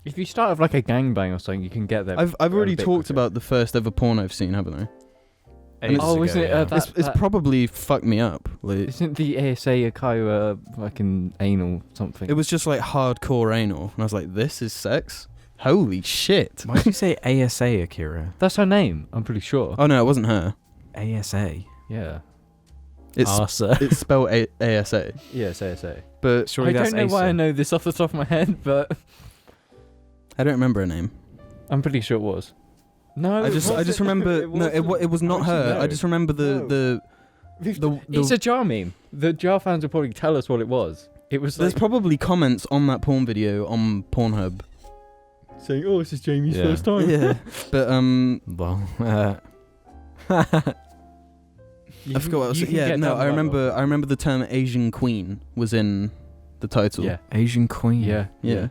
If you start with like a gangbang or something, you can get there. I've a already bit talked quicker. about the first ever porn I've seen, haven't I? Ages Oh, ago, isn't it, yeah. that- It's probably fucked me up. Like, Isn't the ASA Akira fucking anal something? it was just like hardcore anal, and I was like, this is sex? Holy shit! Why did you say ASA, Akira? That's her name. I'm pretty sure. Oh no, it wasn't her. ASA. Yeah. It's Arsa. it's spelled ASA. Yeah, it's ASA. But Surely I that's don't know why ASA. I know this off the top of my head, but I don't remember her name. I'm pretty sure it was. No, I just remember it was not her. I just remember the It's a jar meme. The jar fans will probably tell us what it was. It was there's like probably comments on that porn video on Pornhub. saying, "Oh, this is Jamie's Yeah. first time." Yeah. But Well, I forgot what I was. Yeah, no, I remember the term Asian Queen was in the title. Yeah. Asian Queen. Yeah. Yeah.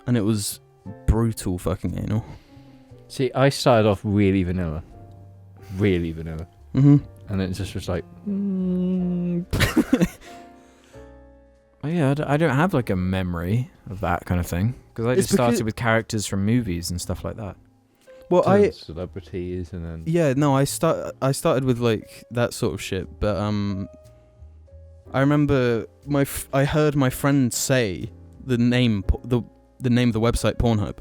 And it was brutal fucking anal. See, I started off really vanilla. Really vanilla. Mm-hmm. And it just was like... Oh, yeah, I don't have like a memory of that kind of thing. Because I just started with characters from movies and stuff like that. Well, celebrities and then... Yeah, no, I started with like that sort of shit, but I remember I heard my friend say the name of the website Pornhub.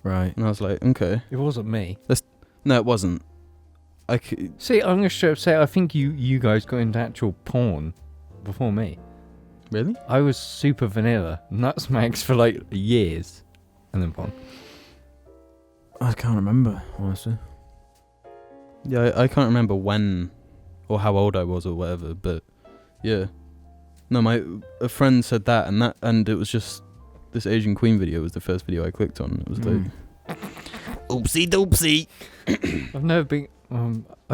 Right. And I was like, okay. It wasn't me. No, it wasn't. See, I'm going to straight up say, I think you guys got into actual porn before me. Really? I was super vanilla, nutsmags for like years, and then porn. I can't remember, honestly. Yeah, I can't remember when or how old I was or whatever, but yeah. No, a friend said that, and it was just this Asian Queen video was the first video I clicked on. It was like, oopsie doopsie. I've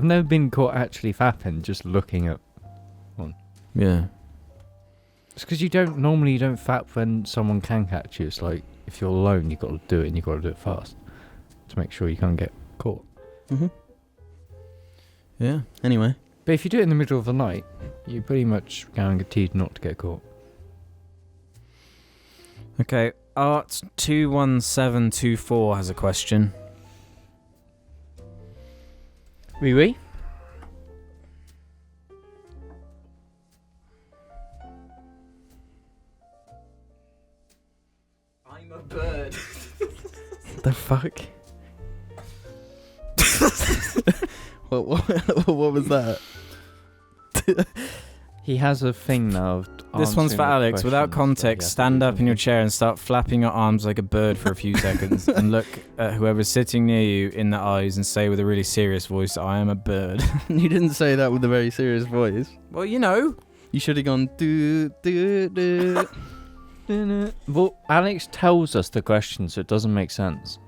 never been caught actually fapping, just looking at one. Yeah. It's because you don't fap when someone can catch you. It's like, if you're alone, you've got to do it, and you've got to do it fast to make sure you can't get caught. Mm-hmm. Yeah. Anyway. But if you do it in the middle of the night, you're pretty much guaranteed not to get caught. Okay, Art21724 has a question. Oui. I'm a bird. The fuck? What was that? He has a thing now. This one's for Alex. Without context, stand up in your chair and start flapping your arms like a bird for a few seconds and look at whoever's sitting near you in the eyes and say with a really serious voice, I am a bird. You didn't say that with a very serious voice. Well, you know. You should have gone do. Well, Alex tells us the question, so it doesn't make sense.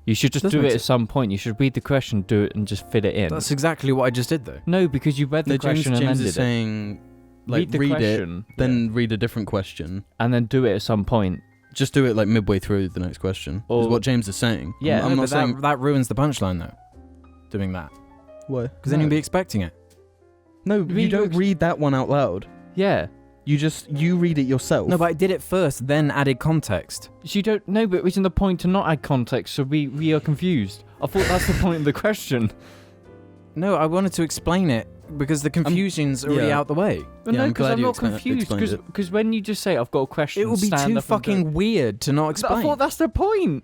You should just do it at some point. You should read the question, do it, and just fit it in. That's exactly what I just did, though. No, because you read the question and then did it. James is saying, like, read it, then read a different question. And then do it at some point. Just do it, like, midway through the next question, is what James is saying. Yeah, I'm not saying... That ruins the punchline, though, doing that. Why? Because then you'll be expecting it. No, you don't read that one out loud. Yeah. You read it yourself. No, but I did it first, then added context. You don't know, but isn't the point to not add context so we are confused? I thought that's the point of the question. No, I wanted to explain it because the confusion's already out the way. But no, because I'm not confused. Because when you just say, I've got a question, it will be too fucking weird to not explain. I thought that's the point.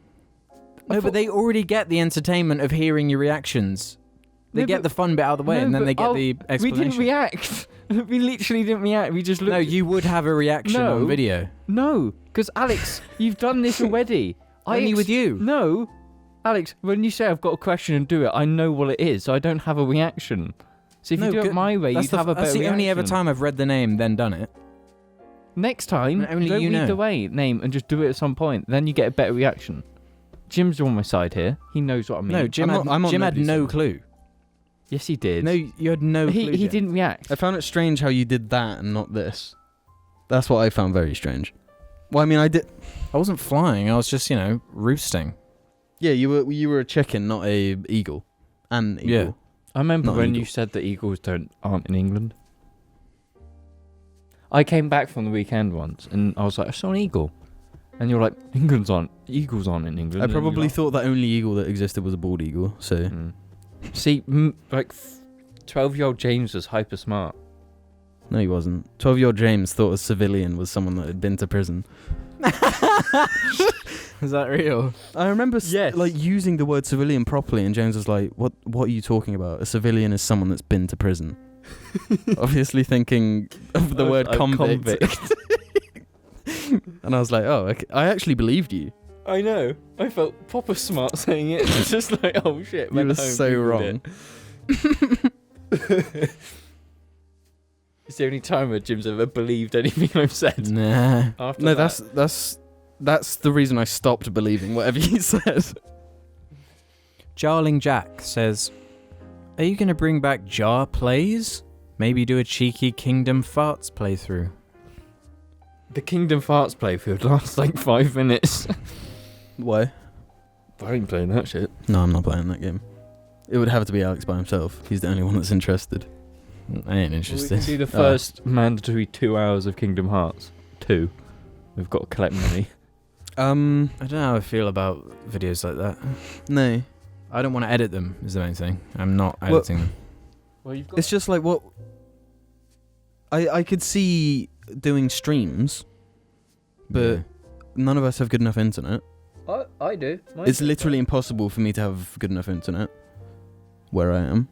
No, but they already get the entertainment of hearing your reactions. They get the fun bit out of the way, and then they get the explanation. We didn't react. We literally didn't react. We just looked. No, you would have a reaction on video. No, because Alex, you've done this already. Only with you. No, Alex, when you say I've got a question and do it, I know what it is, so I don't have a reaction. So if you do it my way, you'd have a better reaction. That's the only ever time I've read the name, then done it. Next time, don't read the name and just do it at some point. Then you get a better reaction. Jim's on my side here. He knows what I mean. No, Jim had no clue. Yes, he did. No, you had no clue. He didn't react. I found it strange how you did that and not this. That's what I found very strange. Well, I mean, I wasn't flying. I was just, roosting. Yeah, you were a chicken, not a eagle. An eagle. Yeah. I remember when you said that eagles aren't in England. I came back from the weekend once and I was like, I saw an eagle. And you're like, eagles aren't in England. I probably thought the only eagle that existed was a bald eagle, so... See, 12-year-old James was hyper smart. No, he wasn't. 12-year-old James thought a civilian was someone that had been to prison. Is that real? I remember using the word civilian properly, and James was like, "What are you talking about? A civilian is someone that's been to prison." Obviously thinking of the word convict. And I was like, "Oh, okay. I actually believed you." I know. I felt proper smart saying it. It's just like, oh shit, you were so wrong. It's the only time where Jim's ever believed anything I've said. Nah. No, that's the reason I stopped believing whatever you said. Jarling Jack says, Are you going to bring back jar plays? Maybe do a cheeky Kingdom Farts playthrough. The Kingdom Farts playthrough lasts like 5 minutes. Why? I ain't playing that shit. No, I'm not playing that game. It would have to be Alex by himself. He's the only one that's interested. I ain't interested. We can do the first mandatory 2 hours of Kingdom Hearts 2. We've got to collect money. I don't know how I feel about videos like that. No. I don't want to edit them, is the main thing. I'm not editing them. Well, you've got It's just like what... I could see doing streams, but none of us have good enough internet. I do. It's literally impossible for me to have good enough internet where I am.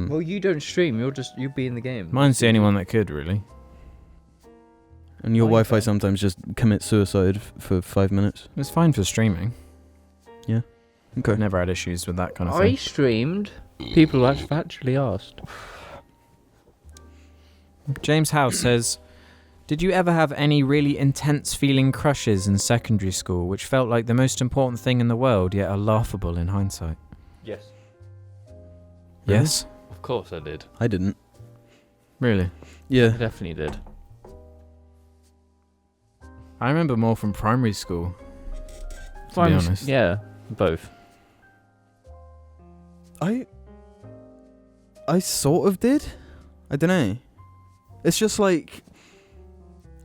Well, you don't stream. You'll be in the game. Mine's the only one that could, really. And your Mine Wi-Fi don't. sometimes just commits suicide for 5 minutes. It's fine for streaming. Okay. I've never had issues with that kind of I thing. streamed. People have actually asked. James House says, did you ever have any really intense feeling crushes in secondary school which felt like the most important thing in the world yet are laughable in hindsight? Yes. Really? Yes? Of course I did. I didn't. Really? I Yeah. definitely did. I remember more from primary school. To be honest. Yeah, both. I sort of did. I don't know. It's just like...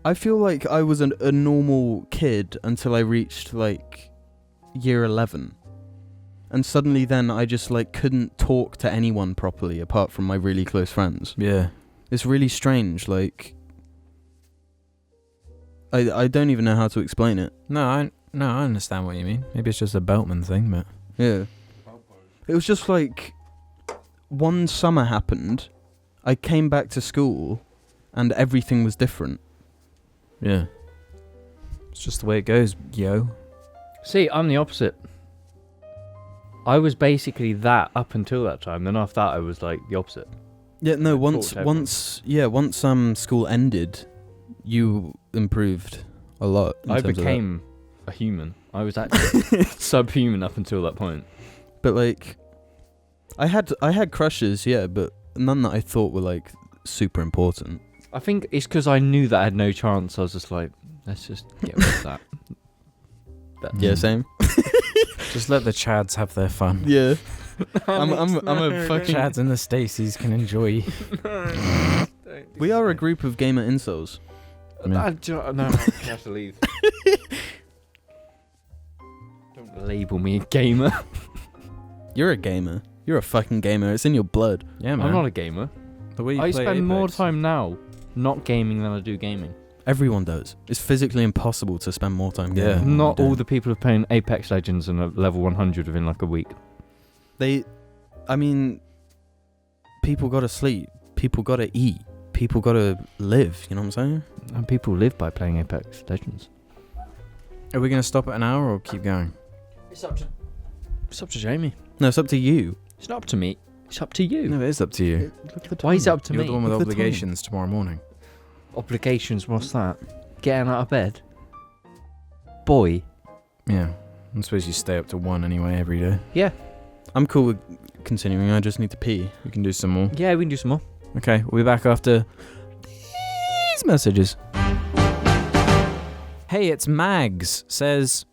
I feel like I was a normal kid until I reached, like, year 11. And suddenly then I just, like, couldn't talk to anyone properly apart from my really close friends. Yeah. It's really strange, like... I don't even know how to explain it. No, I understand what you mean. Maybe it's just a Beltman thing, but... Yeah. It was just like... One summer happened, I came back to school, and everything was different. Yeah. It's just the way it goes, yo. See, I'm the opposite. I was basically that up until that time. Then after that, I was like the opposite. Yeah, no, Talk to everyone. once school ended, you improved a lot. in I terms of that. became a human. I was actually subhuman up until that point. But like, I had crushes, yeah, but none that I thought were like super important. I think it's because I knew that I had no chance. I was just like, let's just get rid of that. Yeah, Mm. same. Just let the Chads have their fun. Yeah, I'm a fucking. Chads and the Stacys can enjoy. We are a group of gamer incels. No, I have to leave. Don't label me a gamer. You're a gamer. You're a fucking gamer. It's in your blood. Yeah, man. I'm not a gamer. The way you I play spend more Apex. time now not gaming than I do gaming. Everyone does. It's physically impossible to spend more time gaming. Yeah. than Not you all do. the people are playing Apex Legends and are level 100 within like a week. I mean, people gotta sleep. People gotta eat. People gotta live. You know what I'm saying? And people live by playing Apex Legends. Are we going to stop at an hour or keep going? It's up to Jamie. No, it's up to you. It's not up to me. It's up to you. No, it is up to you. Why is it up to You're me? the one with Look at the time. obligations tomorrow morning. Obligations, what's that? Getting out of bed? Boy. Yeah. I suppose you stay up to 1 anyway every day. Yeah. I'm cool with continuing. I just need to pee. We can do some more. Yeah, we can do some more. Okay, we'll be back after these messages. Hey, it's Mags. Says,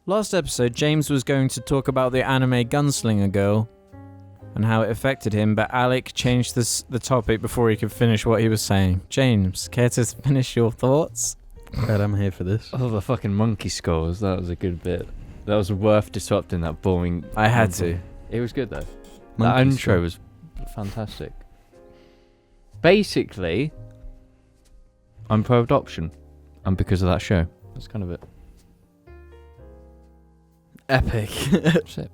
last episode James was going to talk about the anime Gunslinger Girl and how it affected him, but Alec changed the topic before he could finish what he was saying. James, care to finish your thoughts? Glad I'm here for this. Oh, the fucking monkey scores. That was a good bit. That was worth disrupting that boring... I had to. It was good, though. That Monkey intro score. was fantastic. Basically, I'm pro-adoption. And because of that show. That's kind of it. Epic. That's it.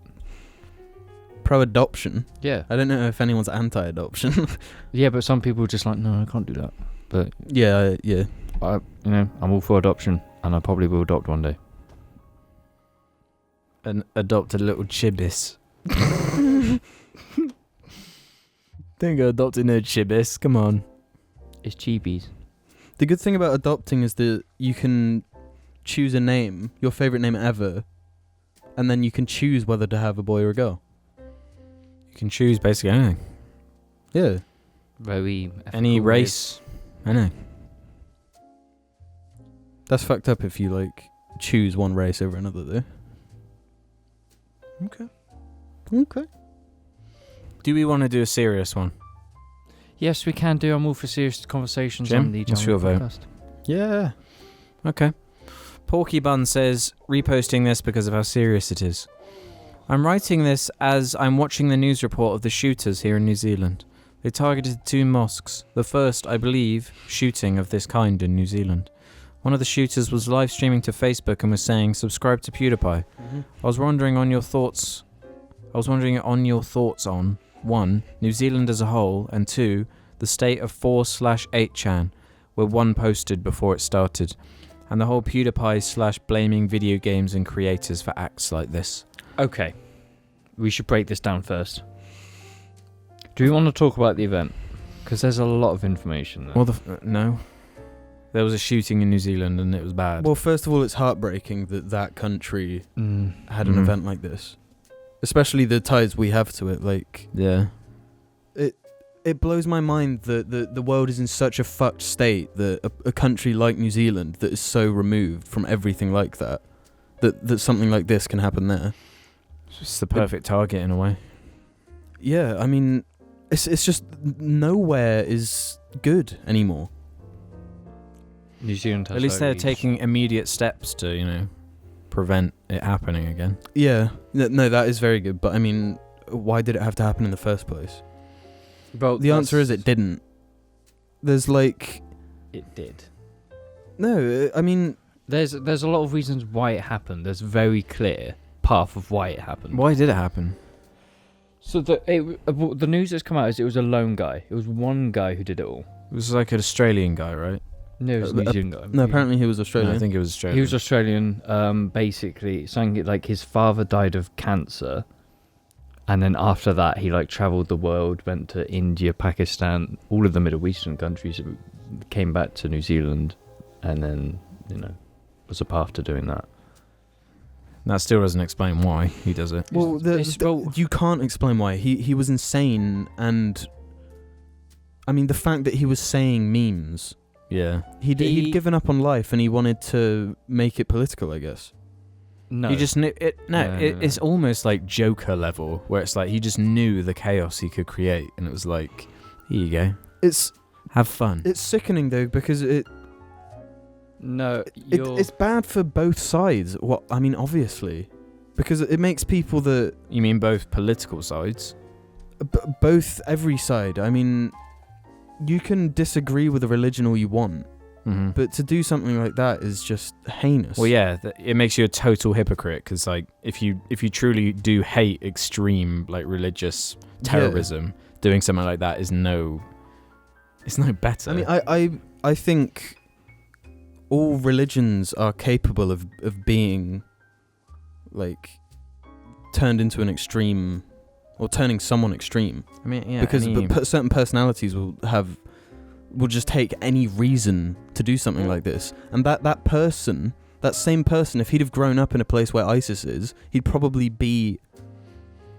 Pro-adoption. Yeah. I don't know if anyone's anti-adoption. Yeah, but some people are just like, no, I can't do that. But, yeah. I'm all for adoption. And I probably will adopt one day. And adopt a little chibis. Don't go adopting no chibis. Come on. It's cheapies. The good thing about adopting is that you can choose a name, your favorite name ever, and then you can choose whether to have a boy or a girl. You can choose basically anything. Yeah. Very Any ethical race. Anything. That's fucked up if you, like, choose one race over another, though. Okay. Do we want to do a serious one? Yes, we can do. I'm all for serious conversations Jim, on the what's your vote? podcast. Yeah. Okay. Porky Bun says, reposting this because of how serious it is. I'm writing this as I'm watching the news report of the shooters here in New Zealand. They targeted 2 mosques. The first, I believe, shooting of this kind in New Zealand. One of the shooters was live streaming to Facebook and was saying, subscribe to PewDiePie. I was wondering on your thoughts on 1, New Zealand as a whole, and 2, the state of 4/8chan, where 1 posted before it started, and the whole PewDiePie / blaming video games and creators for acts like this. Okay. We should break this down first. Do we want to talk about the event? Because there's a lot of information there. Well, no. There was a shooting in New Zealand and it was bad. Well, first of all, it's heartbreaking that that country had an Mm. event like this. Especially the ties we have to it. Like, Yeah. it blows my mind that the world is in such a fucked state that a country like New Zealand that is so removed from everything like that something like this can happen there. It's just the perfect target in a way. Yeah, I mean, it's just nowhere is good anymore. New Zealand has At least they're only- taking immediate steps to, prevent it happening again. Yeah, no, that is very good. But I mean, why did it have to happen in the first place? Well, The answer is it didn't. There's like, It did. no, I mean, There's a lot of reasons why it happened. There's a very clear path of why it happened. Why did it happen? So the news that's come out is it was a lone guy. It was one guy who did it all. It was like an Australian guy, right? No, it was a New Zealand guy. no, apparently he was No, Australian. I think it was Australian. He was Australian. Basically, something like his father died of cancer, and then after that, he travelled the world, went to India, Pakistan, all of the Middle Eastern countries, came back to New Zealand, and then was a path to doing that. That still doesn't explain why he does it. Well, Well- you can't explain why. He was insane, and I mean the fact that he was saying memes. Yeah. He'd given up on life, and he wanted to make it political, I guess. No, He just knew it. No. It's almost like Joker level, where it's like he just knew the chaos he could create, and it was like, here you go, It's have fun. sickening though, because no. it's bad for both sides. What I mean, obviously, because it makes people that You mean both political sides? both every side. I mean, you can disagree with the religion all you want, Mm-hmm. but to do something like that is just heinous. Well, yeah, it makes you a total hypocrite because, if you truly do hate extreme religious terrorism, doing something like that is it's no better. I mean, I think all religions are capable of being turned into an extreme, or turning someone extreme. I mean, yeah, Because certain personalities will just take any reason to do something like this, and that same person, if he'd have grown up in a place where ISIS is, he'd probably be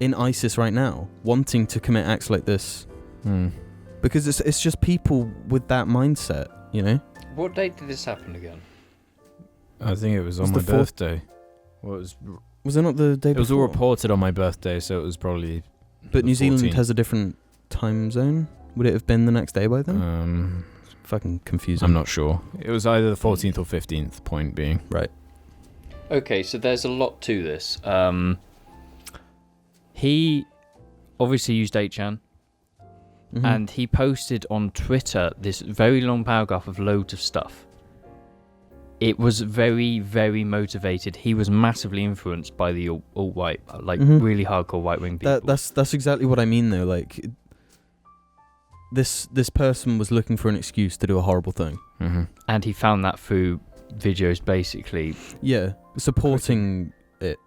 in ISIS right now, wanting to commit acts like this. Because it's just people with that mindset, What date did this happen again? I think it was on It's my the fourth- birthday. Well, Was it not the day it was all before? reported on my birthday, so it was probably. But the New Zealand 14th. has a different time zone. Would it have been the next day by then? Fucking confusing. I'm not sure. It was either the 14th or 15th. Point being. Right. Okay, so there's a lot to this. He obviously used 8chan, Mhm. and he posted on Twitter this very long paragraph of loads of stuff. It was very, very motivated. He was massively influenced by the alt-white, really hardcore right-wing people. That's exactly what I mean though. This person was looking for an excuse to do a horrible thing. Mm-hmm. And he found that through videos basically Supporting it.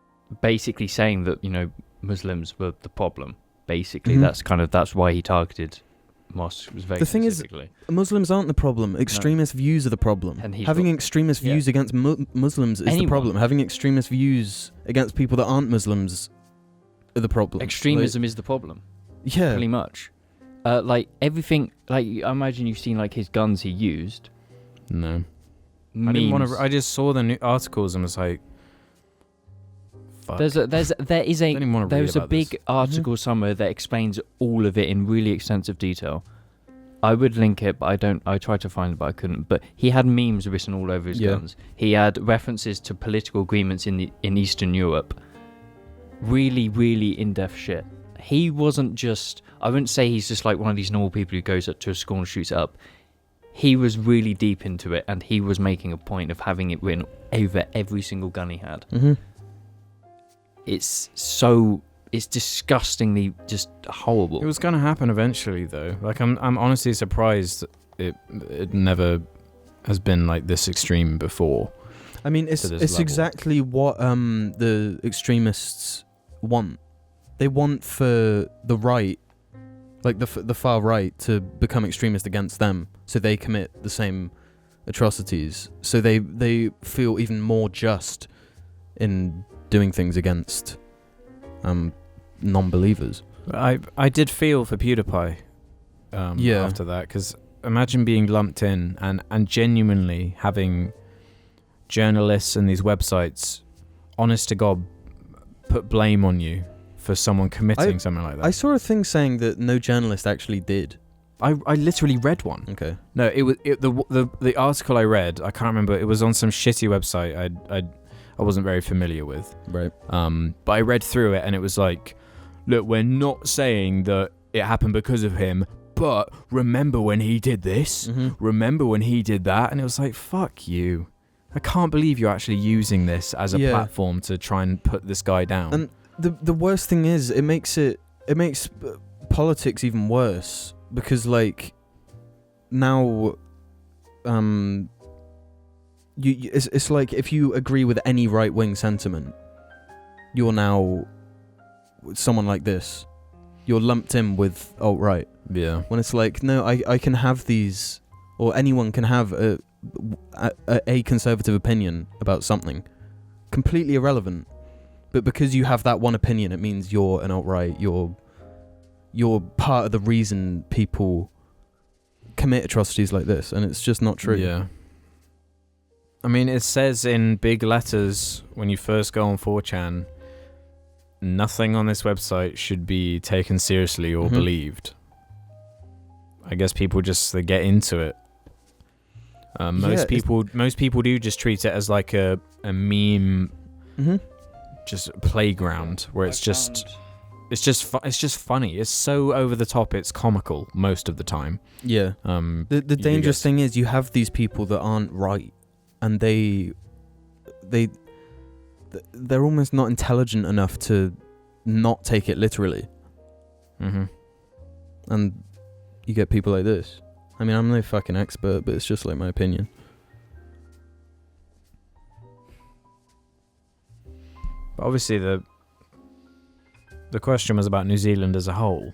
basically saying that, Muslims were the problem. Basically, Mhm. that's why he targeted mosques. Was very The thing is- specifically. Muslims aren't the problem. Extremist views are the problem. And he's Having got- extremist yeah. views against Muslims is the Anyone. problem. Having extremist views against people that aren't Muslims are the problem. Extremism is the problem. Yeah. pretty much. Like everything, like I imagine you've seen like his guns he used. No. Memes. I didn't want to. I just saw the new articles and was like, "Fuck." There is I didn't wanna read there's a about big this. article somewhere that explains all of it in really extensive detail. I would link it, but I tried to find it, but I couldn't. But he had memes written all over his guns. He had references to political agreements in Eastern Europe. Really, really in-depth shit. He wasn't just. I wouldn't say he's just like one of these normal people who goes up to a school and shoots it up. He was really deep into it, and he was making a point of having it written over every single gun he had. Mm-hmm. It's disgustingly just horrible. It was gonna happen eventually, though. Like, I'm honestly surprised it never has been like this extreme before. I mean, it's level. exactly what the extremists want. They want for the right, like the far right, to become extremist against them, so they commit the same atrocities. So they feel even more just in doing things against non-believers. I did feel for PewDiePie after that, because imagine being lumped in and genuinely having journalists and these websites, honest to God, put blame on you for someone committing something like that. I saw a thing saying that no journalist actually did. I literally read one. Okay. No, the article I read, I can't remember. It was on some shitty website I wasn't very familiar with. Right. But I read through it and it was like, look, we're not saying that it happened because of him, but remember when he did this? Mm-hmm. Remember when he did that? And it was like, fuck you. I can't believe you're actually using this as a platform to try and put this guy down. And the worst thing is, it makes politics even worse, because like now it's like if you agree with any right-wing sentiment, you're now someone like this. You're lumped in with alt-right. Yeah. When it's like, no, I can have these, or anyone can have a conservative opinion about something, completely irrelevant. But because you have that one opinion, it means you're an alt-right. You're part of the reason people commit atrocities like this, and it's just not true. Yeah. I mean, it says in big letters when you first go on 4chan, nothing on this website should be taken seriously or believed. I guess people just they get into it. Most people do just treat it as like a meme, just a playground where it's just funny. It's so over the top. It's comical most of the time. Yeah. The dangerous thing is you have these people that aren't right, and they're almost not intelligent enough to not take it literally. Mm-hmm. And you get people like this. I mean, I'm no fucking expert, but it's just like my opinion. But obviously the question was about New Zealand as a whole.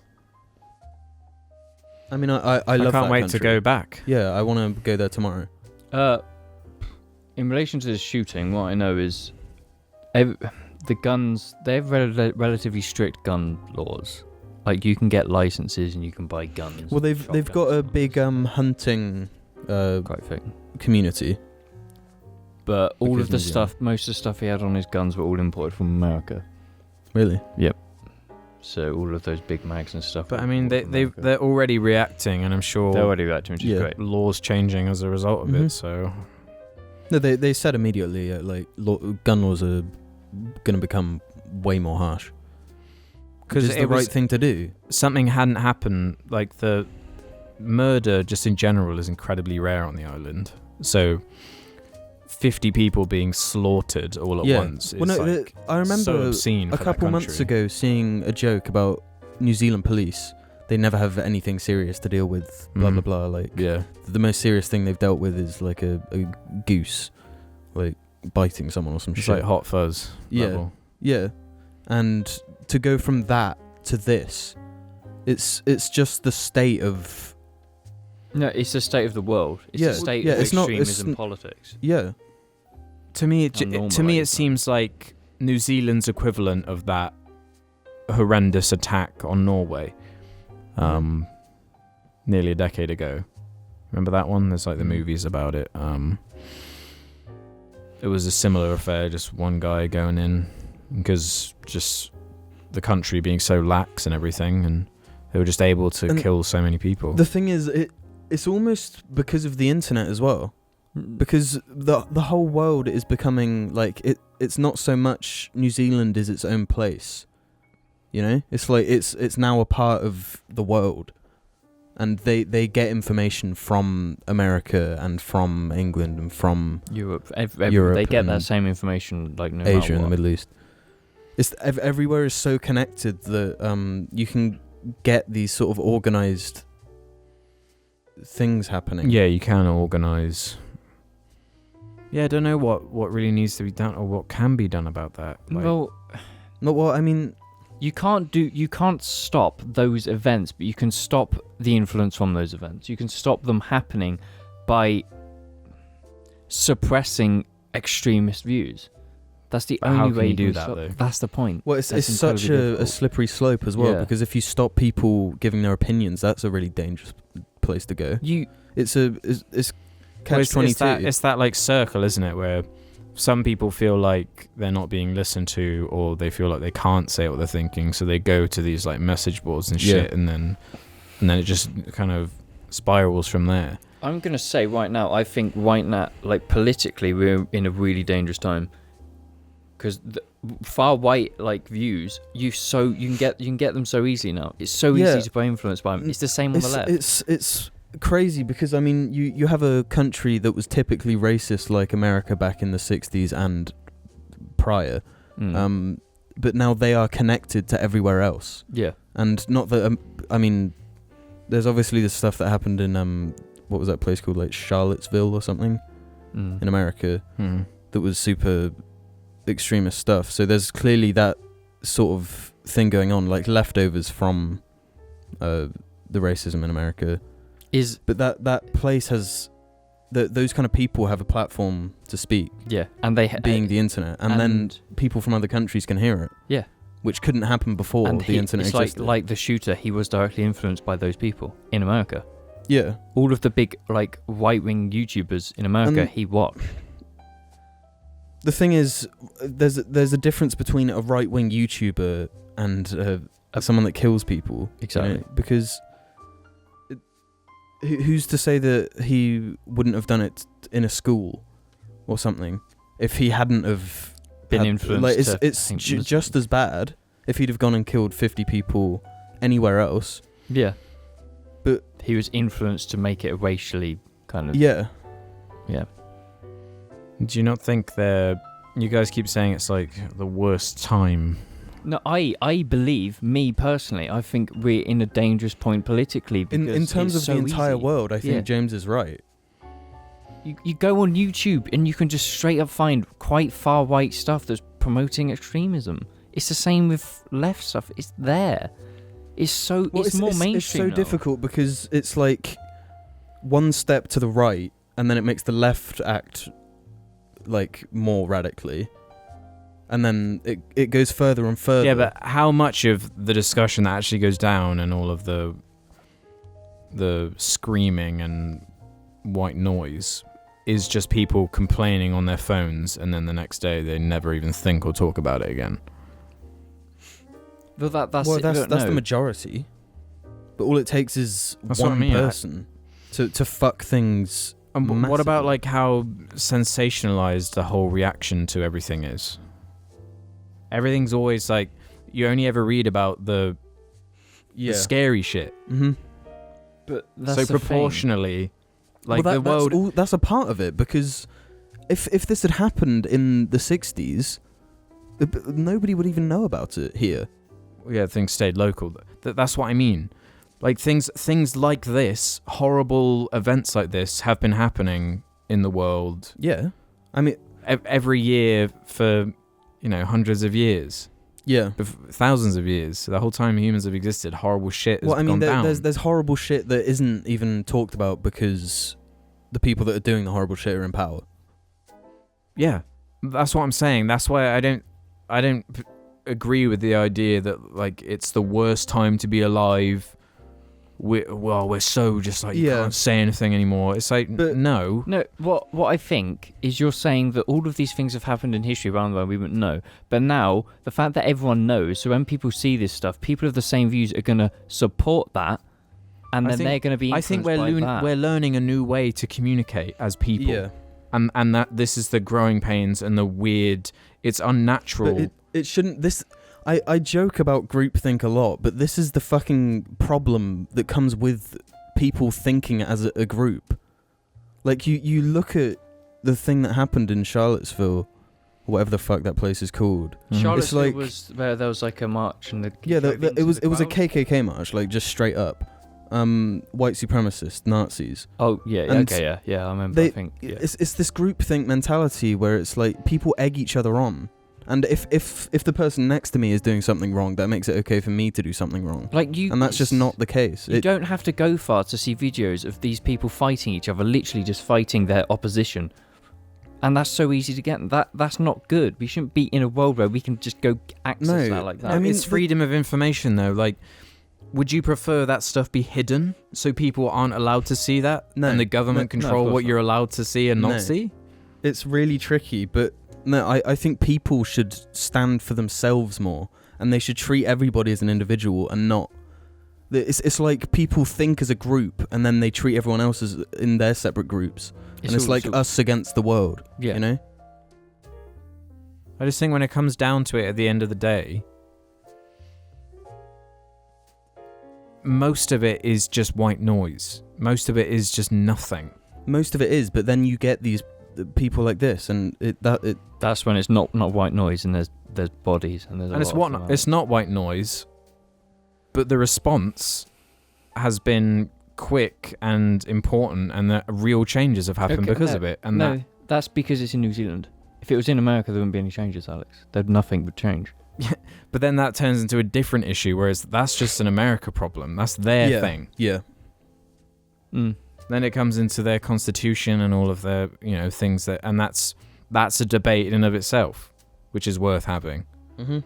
I mean, I love that I can't wait country. to go back. Yeah, I want to go there tomorrow. In relation to the shooting, what I know is the guns, they have relatively strict gun laws. Like, you can get licenses and you can buy guns. Well, they've got a big hunting quite thing. community. But all Because of the New Zealand. stuff, most of the stuff he had on his guns were all imported from America. Really? So all of those big mags and stuff. But were I mean, imported from America. they're already reacting, and I'm sure They're already reacting, which is great. laws changing as a result of it. So No, they said immediately, gun laws are going to become way more harsh. Because it's the right thing to do. Something hadn't happened, like the murder just in general is incredibly rare on the island. So 50 people being slaughtered all at once is I remember so obscene a for couple that months country. ago seeing a joke about New Zealand police. They never have anything serious to deal with, blah, blah, blah. Like, the most serious thing they've dealt with is like a goose, like biting someone or some It's shit. like Hot Fuzz level. Yeah. And to go from that to this, it's just the state of... No, it's the state of the world. It's the state of extremism politics. Yeah. To me, it seems like New Zealand's equivalent of that horrendous attack on Norway. nearly a decade ago. Remember that one? There's like the movies about it. It was a similar affair, just one guy going in because just the country being so lax and everything, and they were just able to kill so many people. The thing is, it's almost because of the internet as well. Because the whole world is becoming like it's not so much New Zealand is its own place. You know? It's like it's now a part of the world. And they get information from America and from England and from Europe. Europe they get and that same information like no Asia matter and the what. Middle East. It's everywhere is so connected that you can get these sort of organized things happening. Yeah, you can organise. Yeah, I don't know what really needs to be done or what can be done about that. Like, Well, Not what I mean. you can't stop those events, but you can stop the influence from those events. You can stop them happening by suppressing extremist views. That's the But how only can way you do can that, stop. though? That's the point. Well, it's That's such incredibly a difficult. slippery slope as well, Yeah. because if you stop people giving their opinions, that's a really dangerous place to go. It's well, catch-22. it's that like circle, isn't it, where some people feel like they're not being listened to, or they feel like they can't say what they're thinking, so they go to these like message boards and shit, Yeah. and then it just kind of spirals from there. I'm gonna say right now, I think right now, like politically, we're in a really dangerous time. Because far right like views, you can get them so easy now. It's so Yeah. easy to be influenced by them. It's the same on the left. It's crazy because I mean you have a country that was typically racist like America back in the 60s and prior, but now they are connected to everywhere else. Yeah. And not that I mean, there's obviously the stuff that happened in what was that place called, like Charlottesville or something in America that was super extremist stuff. So there's clearly that sort of thing going on, like leftovers from the racism in America. But that place has those kind of people have a platform to speak. Yeah, and they being the internet, and then people from other countries can hear it. Yeah, which couldn't happen before the internet it's existed. like the shooter. He was directly influenced by those people in America. Yeah, all of the big like right-wing YouTubers in America. He watched. The thing is, there's a difference between a right-wing YouTuber and someone that kills people. Exactly, you know? Because who's to say that he wouldn't have done it in a school or something if he hadn't have been influenced? Like it's just as bad if he'd have gone and killed 50 people anywhere else. Yeah, but he was influenced to make it a racially kind of. Yeah. Do you not think you guys keep saying it's like the worst time? No, I believe, me personally, I think we're in a dangerous point politically. In terms of the entire world, I think James is right. You go on YouTube and you can just straight up find quite far right stuff that's promoting extremism. It's the same with left stuff. It's there. It's more mainstream. It's so now. difficult because it's like one step to the right, and then it makes the left act like more radically, and then it goes further and further. Yeah, but how much of the discussion that actually goes down and all of the screaming and white noise is just people complaining on their phones, and then the next day they never even think or talk about it again? Well, that's the majority. But all it takes is one person to fuck things. And what about like how sensationalized the whole reaction to everything is? Everything's always like, you only ever read about the scary shit. Mm-hmm. But that's so proportionally, like the world. That's a part of it, because if this had happened in the 60s, nobody would even know about it here. Yeah, things stayed local. That's what I mean. Like things like this, horrible events like this have been happening in the world. Yeah, I mean every year for hundreds of years. Yeah, thousands of years. The whole time humans have existed, horrible shit has gone down. There's horrible shit that isn't even talked about because the people that are doing the horrible shit are in power. Yeah, that's what I'm saying. That's why I don't agree with the idea that like it's the worst time to be alive we're so just like you Yeah. can't say anything anymore. It's like But- no. No, what I think is you're saying that all of these things have happened in history around the world we wouldn't know. But now, the fact that everyone knows, so when people see this stuff, people of the same views are going to support that, and then they're going to be I think influenced by that. we're learning a new way to communicate as people. Yeah. And that this is the growing pains and the weird. It's unnatural. But it shouldn't. This I joke about groupthink a lot, but this is the fucking problem that comes with people thinking as a group. Like you look at the thing that happened in Charlottesville, whatever the fuck that place is called. Charlottesville It's like- was where there was like a march and the Yeah, it was a crowd. KKK march, like just straight up. White supremacist Nazis. Oh yeah, And yeah, I remember. I think yeah. It's this groupthink mentality where it's like people egg each other on, and if the person next to me is doing something wrong, that makes it okay for me to do something wrong, Like you, and that's just not the case. You don't have to go far to see videos of these people fighting each other, literally just fighting their opposition, and that's so easy to get. That's not good. We shouldn't be in a world where we can just go access that like that. I mean, it's freedom of information though. Like, would you prefer that stuff be hidden so people aren't allowed to see that, No. and the government No, of control course what not. you're allowed to see and No. not see? It's really tricky, but no, I think people should stand for themselves more, and they should treat everybody as an individual and not. It's like people think as a group, and then they treat everyone else as in their separate groups, and it's like us against the world. Yeah. You know. I just think when it comes down to it, at the end of the day, most of it is just white noise. Most of it is just nothing. Most of it is, but then you get these people like this, and That's when it's not white noise and there's bodies and there's. And it's not white noise, but the response has been quick and important, and that real changes have happened because of it. And no, that's because it's in New Zealand. If it was in America, there wouldn't be any changes, Alex. Nothing would change. but then that turns into a different issue, whereas that's just an America problem. That's their thing. Yeah. Mm. Then it comes into their constitution and all of their, things and that's a debate in and of itself, which is worth having. Mm-hmm.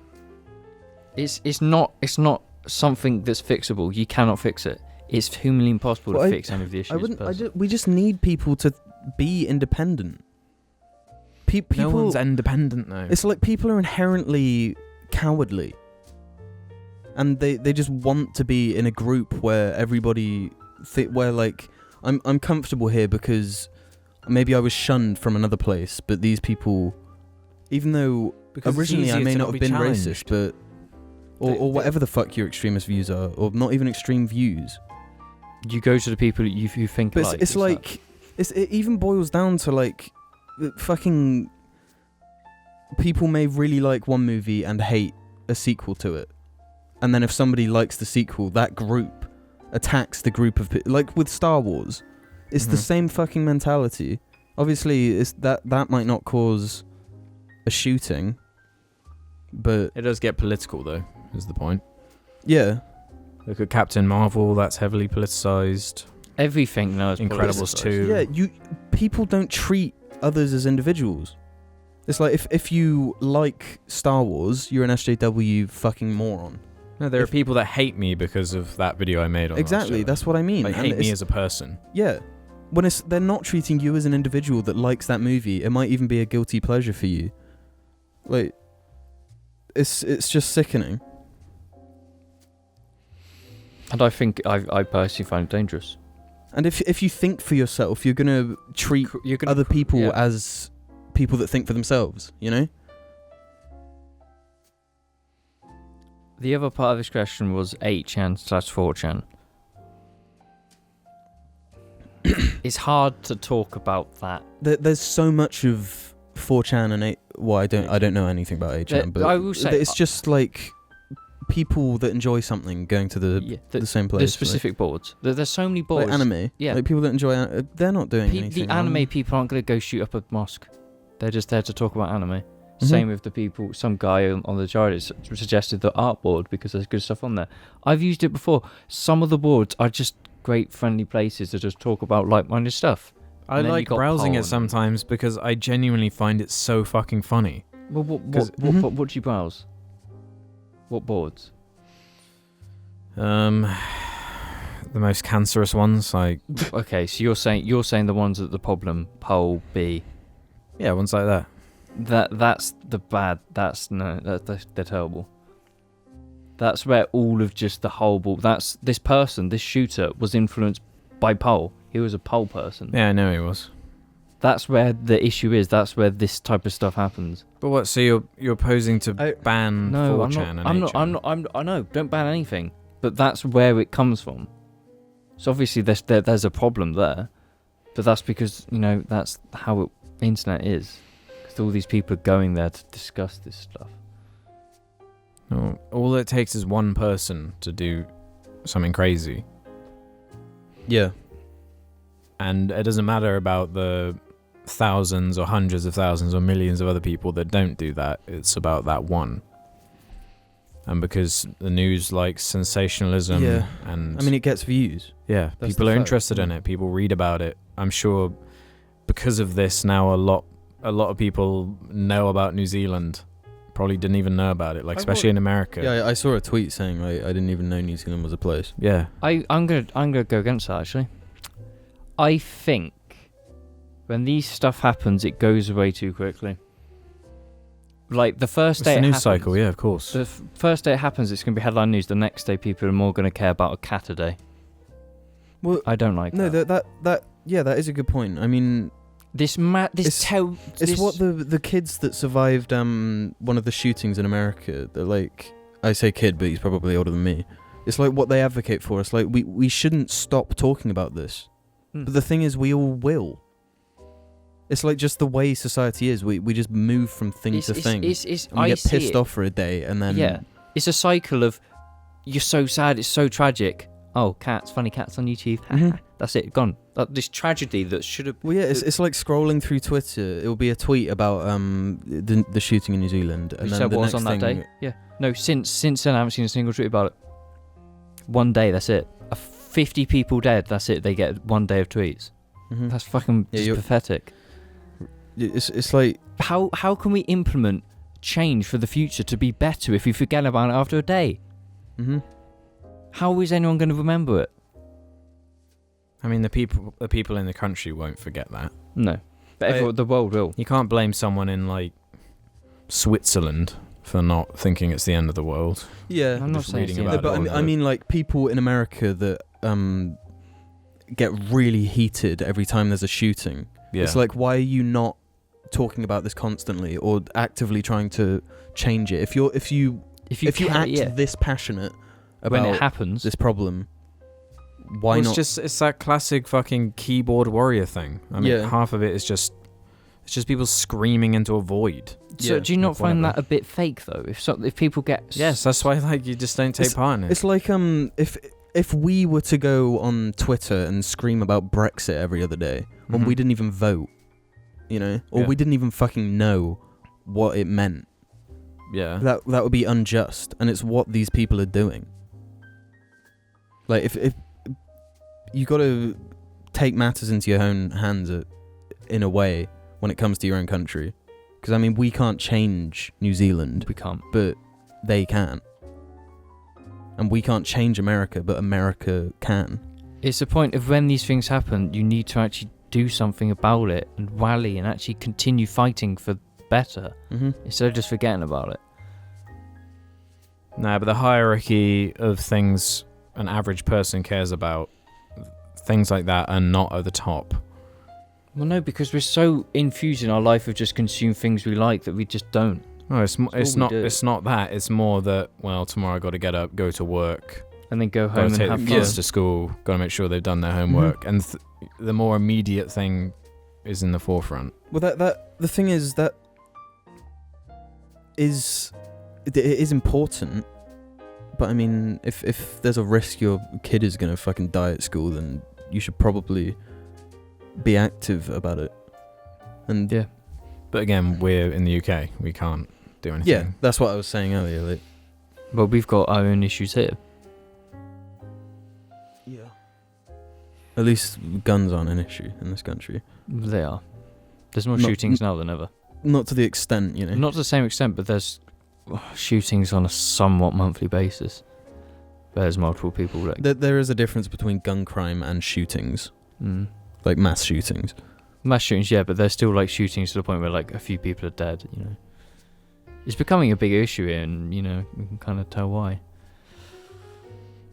It's not something that's fixable. You cannot fix it. It's humanly impossible to fix any of the issues. We just need people to be independent. People, No one's independent though. It's like people are inherently cowardly, and they just want to be in a group where everybody where like I'm comfortable here because maybe I was shunned from another place, but these people, even though Because originally I may not have been racist, but or They- whatever the fuck your extremist views are, or not even extreme views. You go to the people that you think But like. it's like it even boils down to like fucking people may really like one movie and hate a sequel to it, and then if somebody likes the sequel, that group attacks the group of like with Star Wars. It's the Mhm. same fucking mentality. Obviously, it's that might not cause a shooting, but It does get political though, is the point. yeah, Look at Captain Marvel, that's heavily politicized. everything now is Incredibles politicized. 2. yeah. People don't treat others as individuals. It's like if you like Star Wars, you're an SJW fucking moron. No, there are people that hate me because of that video I made on Exactly, that's what I mean. They And hate me it's- as a person. Yeah. When they're not treating you as an individual that likes that movie, it might even be a guilty pleasure for you. Like, it's just sickening. And I think I personally find it dangerous. And if you think for yourself, you're gonna treat You're gonna other people yeah. as people that think for themselves, you know? The other part of this question was 8chan/4chan. It's hard to talk about that. There's so much of 4chan and 8. Well, I don't know anything about 8chan, but I will say it's just like people that enjoy something going to the same place. There's specific boards. There's so many boards. like anime. Yeah. Like people that enjoy they're not doing anything. The anime people aren't going to go shoot up a mosque. They're just there to talk about anime. Mhm. Same with the people. Some guy on the JARCAST suggested the art board because there's good stuff on there. I've used it before. Some of the boards are just great friendly places to just talk about like-minded stuff. I And then you like got browsing Poll it and- sometimes because I genuinely find it so fucking funny. Well, Mhm. what do you browse? What boards? the most cancerous ones, like Okay, so you're saying the ones at the problem, pole B. yeah, ones like that. That's the bad. They're terrible. That's where all of just the whole. That's this person, this shooter was influenced by pole. He was a pole person. Yeah, I know he was. That's where the issue is. That's where this type of stuff happens. But what? So you're opposing to ban 4chan and 8chan? I know. Don't ban anything. But that's where it comes from. So obviously there's a problem there, but that's because that's how internet is. Because all these people are going there to discuss this stuff. No, all it takes is one person to do something crazy. Yeah. And it doesn't matter about the thousands or hundreds of thousands or millions of other people that don't do that. It's about that one. And because the news likes sensationalism, and I mean, it gets views. Yeah, That's people the are fact. interested in it. People read about it. I'm sure because of this now, a lot of people know about New Zealand. Probably didn't even know about it, like especially in America. Yeah, I saw a tweet saying I didn't even know New Zealand was a place. Yeah. I'm gonna go against that actually. I think when these stuff happens, it goes away too quickly. Like the first day It's the it news happens, cycle, yeah, of course. The first day it happens, it's gonna be headline news. The next day, people are more gonna care about a cat a day. Well, I don't like no, that. that is a good point. I mean, It's what the kids that survived one of the shootings in America. They're like, I say kid, but he's probably older than me. It's like what they advocate for. It's like we shouldn't stop talking about this. But the thing is, we all will. It's like just the way society is. We just move from thing to thing. And we get pissed off for a day, and then yeah, it's a cycle of you're so sad, it's so tragic. Oh, funny cats on YouTube. That's it, gone. This tragedy that should have. Well, yeah, it's like scrolling through Twitter. It will be a tweet about the shooting in New Zealand, and then said the what next was on that thing. day. Yeah, no, since then I haven't seen a single tweet about it. One day, that's it. 50 people dead. That's it. They get 1 day of tweets. Mhm. That's fucking just pathetic. It's like How can we implement change for the future to be better if we forget about it after a day? Mhm. How is anyone going to remember it? I mean, the people in the country won't forget that. No, but the world will. You can't blame someone in like Switzerland for not thinking it's the end of the world. Yeah, I'm not Just saying reading it's about the it. but I mean, like people in America that get really heated every time there's a shooting. Yeah. It's like, why are you not talking about this constantly or actively trying to change it? If you act this passionate about when it happens, this problem, why not? It's that classic fucking keyboard warrior thing. I mean, half of it is just people screaming into a void. So do you not find that a bit fake though? If people get yes, that's why you just don't take part in it. It's like if we were to go on Twitter and scream about Brexit every other day when we didn't even vote, or we didn't even fucking know what it meant. Yeah. That would be unjust, and it's what these people are doing. Like if you got to take matters into your own hands in a way when it comes to your own country, because I mean we can't change New Zealand, we can't, but they can, and we can't change America, but America can. It's the point of when these things happen, you need to actually do something about it and rally and actually continue fighting for better instead of just forgetting about it. No, but the hierarchy of things an average person cares about, things like that are not at the top. Well, no, because we're so infused in our life of just consume things we like that we just don't. No, it's not that. It's more that, well, tomorrow I got to get up, go to work, and then go home and take have the fun. kids to school, got to make sure they've done their homework, and the more immediate thing is in the forefront. Well, that the thing is that it is important, but I mean, if there's a risk your kid is gonna fucking die at school, then you should probably be active about it. And yeah, but again, we're in the UK, we can't do anything. Yeah, that's what I was saying earlier. Like, well, we've got our own issues here. yeah. At least guns aren't an issue in this country. They are. There's more shootings now than ever. Not to the extent, Not to the same extent, but there's shootings on a somewhat monthly basis. there's multiple people. Like, There is a difference between gun crime and shootings, like mass shootings. mass shootings, yeah, but there's still like shootings to the point where like a few people are dead. You know, it's becoming a bigger issue here, and you know we can kind of tell why.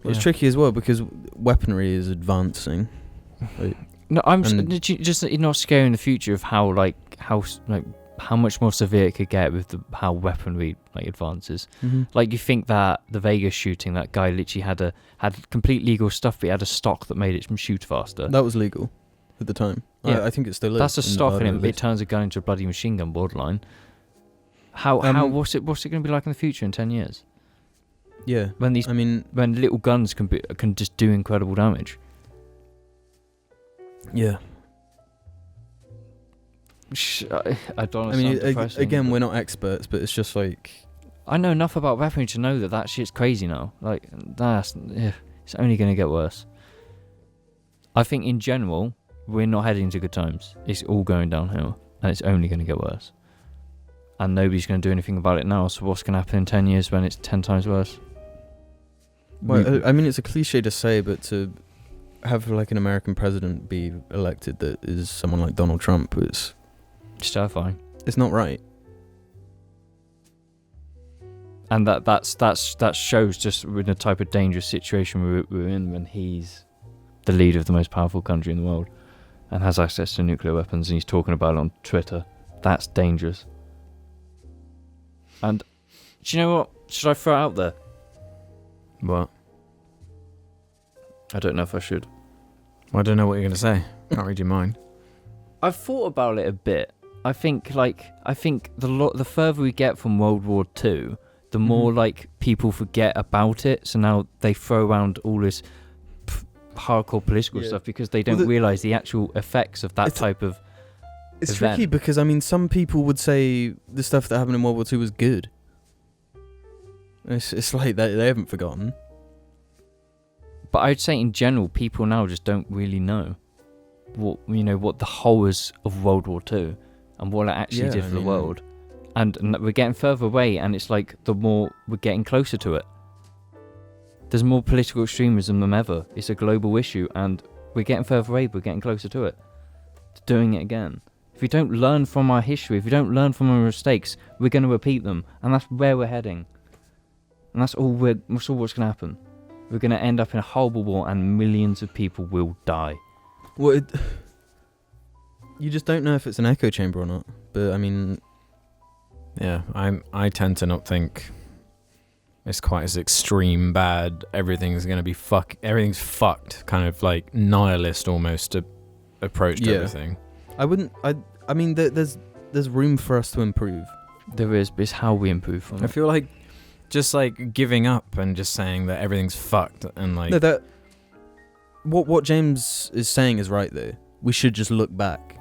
Well, it's tricky as well because weaponry is advancing. Like, No, just you're not scaring the future of how much more severe it could get with how weaponry like advances. Like you think that the Vegas shooting, that guy literally had complete legal stuff, but he had a stock that made it shoot faster. that was legal at the time. Yeah. I think it still is. That's a in stock, Nevada, and at it turns a gun into a bloody machine gun borderline. How what's it going to be like in the future in 10 years? Yeah. When when little guns can just do incredible damage. Yeah. I don't. I mean, again, we're not experts, but it's just like I know enough about weaponry to know that shit's crazy now. Like it's only going to get worse. I think in general we're not heading to good times. It's all going downhill, and it's only going to get worse. And nobody's going to do anything about it now. So what's going to happen in 10 years when it's 10 times worse? Well, I mean, it's a cliche to say, but to have like an American president be elected that is someone like Donald Trump, it's terrifying. It's not right. And that shows just in the type of dangerous situation we're in when he's the leader of the most powerful country in the world and has access to nuclear weapons, and he's talking about it on Twitter. That's dangerous. And do you know what? Should I throw it out there? What? I don't know if I should. Well, I don't know what you're going to say. Can't read your mind. I've thought about it a bit. I think the further we get from World War II, the more like people forget about it. So now they throw around all this hardcore political stuff because they don't realise the actual effects of that type of It's event. tricky because, I mean, some people would say the stuff that happened in World War II was good. It's like they haven't forgotten. But I'd say in general, people now just don't really know what the horrors of World War II and what it actually did for the world. And we're getting further away, and it's like the more we're getting closer to it. There's more political extremism than ever. It's a global issue, and we're getting further away, but we're getting closer to it. To doing it again. If we don't learn from our history, if we don't learn from our mistakes, we're going to repeat them, and that's where we're heading. And that's all what's going to happen. We're going to end up in a horrible war, and millions of people will die. Well, you just don't know if it's an echo chamber or not. But I mean, yeah, I tend to not think it's quite as extreme bad. Everything's going to be everything's fucked. Kind of like nihilist almost approach to everything. I mean, there's room for us to improve. There is, but it's how we improve from it. I feel like just like giving up and just saying that everything's fucked and like No, what James is saying is right though. We should just look back.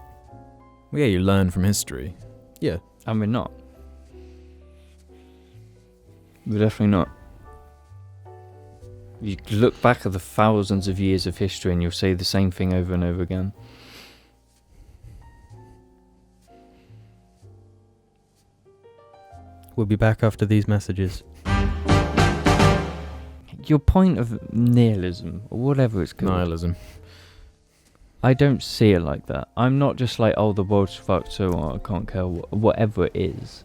Well, yeah, you learn from history. Yeah. And we're not. We're definitely not. You look back at the thousands of years of history and you'll say the same thing over and over again. We'll be back after these messages. Your point of nihilism, or whatever it's called. Nihilism. I don't see it like that. I'm not just like, oh, the world's fucked, so I can't care whatever it is.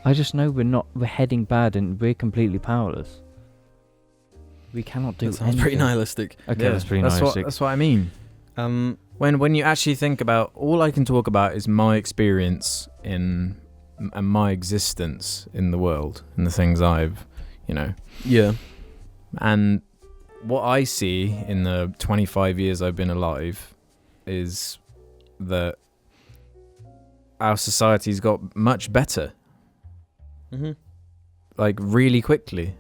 I just know we're heading bad and we're completely powerless. We cannot do anything. That sounds pretty nihilistic. Okay, that's pretty nihilistic. That's what I mean. When you actually think about, all I can talk about is my experience and my existence in the world and the things I've, Yeah. And what I see in the 25 years I've been alive is that our society's got much better. Mm-hmm. Like really quickly.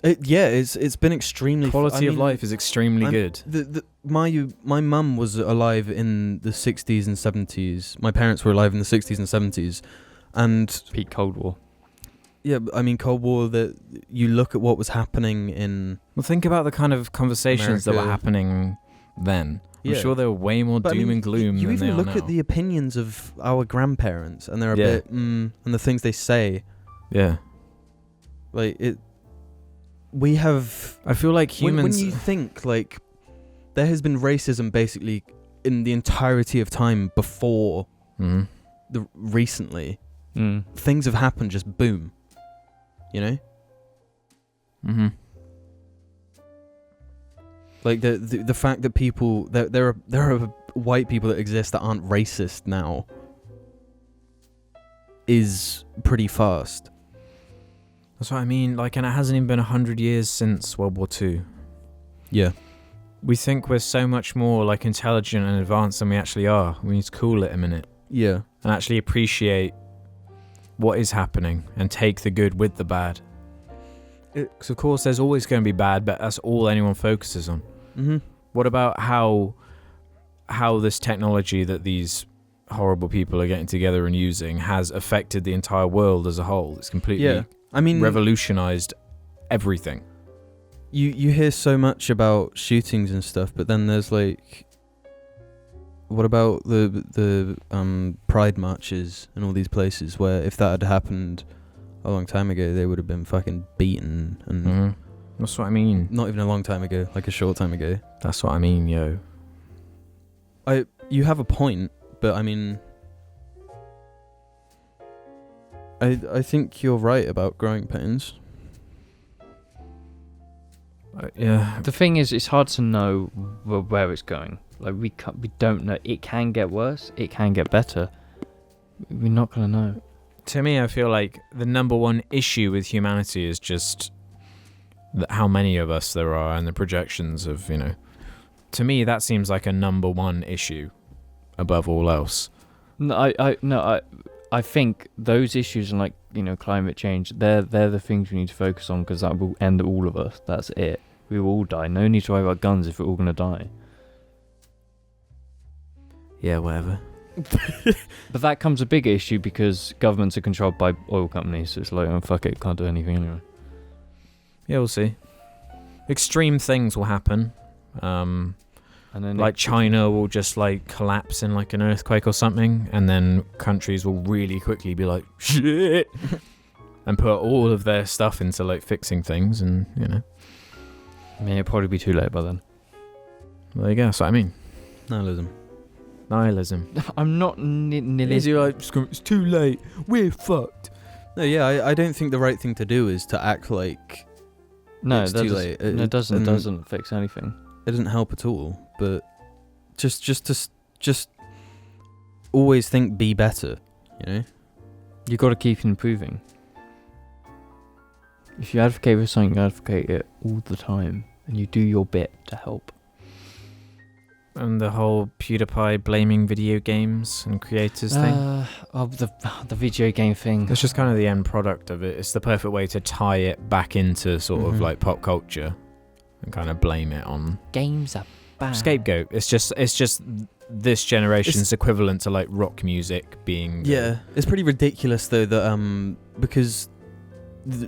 It's been extremely. Quality of life is extremely good. My mum was alive in the 60s and 70s. My parents were alive in the 60s and 70s, and peak Cold War. Yeah, I mean Cold War. That you look at what was happening in. Well, think about the kind of conversations that were happening then. I'm sure there were way more doom and gloom you than they are now. You even look at the opinions of our grandparents, and they're a bit and the things they say. Yeah. Like it. We have I feel like humans. When you think, like, there has been racism basically in the entirety of time before Mhm. recently, Mm. things have happened just boom. You know? Mhm. Like the fact that people there are white people that exist that aren't racist now is pretty fast. That's what I mean. Like, and it hasn't even been 100 years since World War II. Yeah. We think we're so much more like intelligent and advanced than we actually are. We need to cool it a minute Yeah. and actually appreciate what is happening and take the good with the bad. Because of course there's always going to be bad, but that's all anyone focuses on. Mm-hmm. What about how this technology that these horrible people are getting together and using has affected the entire world as a whole? It's completely revolutionized everything. You hear so much about shootings and stuff, but then there's like, what about the pride marches and all these places where if that had happened a long time ago, they would have been fucking beaten and Mhm. That's what I mean. not even a long time ago, like a short time ago. That's what I mean, yo. You have a point, but I mean, I think you're right about growing pains. Yeah. The thing is, it's hard to know where it's going. Like we don't know. It can get worse. It can get better. We're not gonna know. To me, I feel like the number one issue with humanity is just how many of us there are and the projections of, you know. To me, that seems like a number one issue above all else. I think those issues and, like, you know, climate change, they're the things we need to focus on, because that will end all of us. That's it. We will all die. No need to worry about guns if we're all gonna die. Yeah, whatever. But that comes a bigger issue because governments are controlled by oil companies. So it's like, oh, fuck it, can't do anything anyway. Yeah, we'll see. Extreme things will happen. And then Like China will just like collapse in like an earthquake or something, and then countries will really quickly be like, shit, and put all of their stuff into like fixing things, and you know. I mean, it'll probably be too late by then. There you go. That's what I mean. Nihilism. I'm not nihilistic. Like, it's too late. We're fucked. No, yeah, I don't think the right thing to do is to act like No, it's that too does- late. It doesn't fix anything. It doesn't help at all. But just always think be better. You know. You got to keep improving. If you advocate for something, you advocate it all the time, and you do your bit to help. And the whole PewDiePie blaming video games and creators thing. The video game thing. That's just kind of the end product of it. It's the perfect way to tie it back into sort of like pop culture and kind of blame it on Games are bad. scapegoat. It's just this generation's equivalent to like rock music being It's pretty ridiculous though that because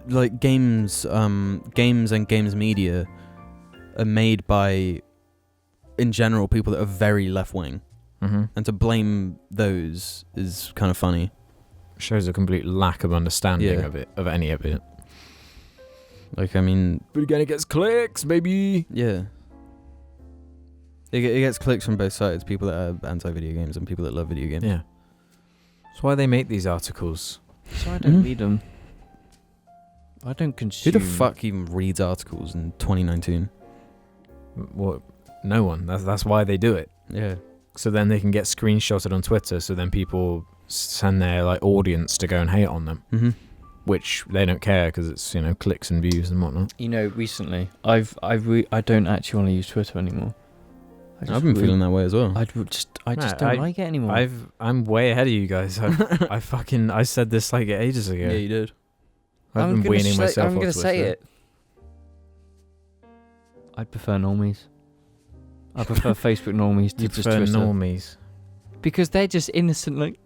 like games and games media are made by, in general, people that are very left wing, and to blame those is kind of funny. Shows a complete lack of understanding of any of it. Like, I mean, But again, it gets clicks, baby. yeah, it gets clicks from both sides. People that are anti-video games and people that love video games. Yeah. That's why they make these articles. So I don't read them. I don't consume. Who the fuck even reads articles in 2019? What? No one. That's why they do it. Yeah. So then they can get screenshotted on Twitter. So then people send their like audience to go and hate on them, which they don't care because it's, you know, clicks and views and whatnot. You know, recently I don't actually want to use Twitter anymore. I've been feeling that way as well. I just don't like it anymore. I'm way ahead of you guys. I said this like ages ago. Yeah, you did. I've been weaning myself I'm off going to say Twitter. it. I prefer normies. I prefer Facebook normies to You just prefer Twitter. normies. Because they're just innocent, like,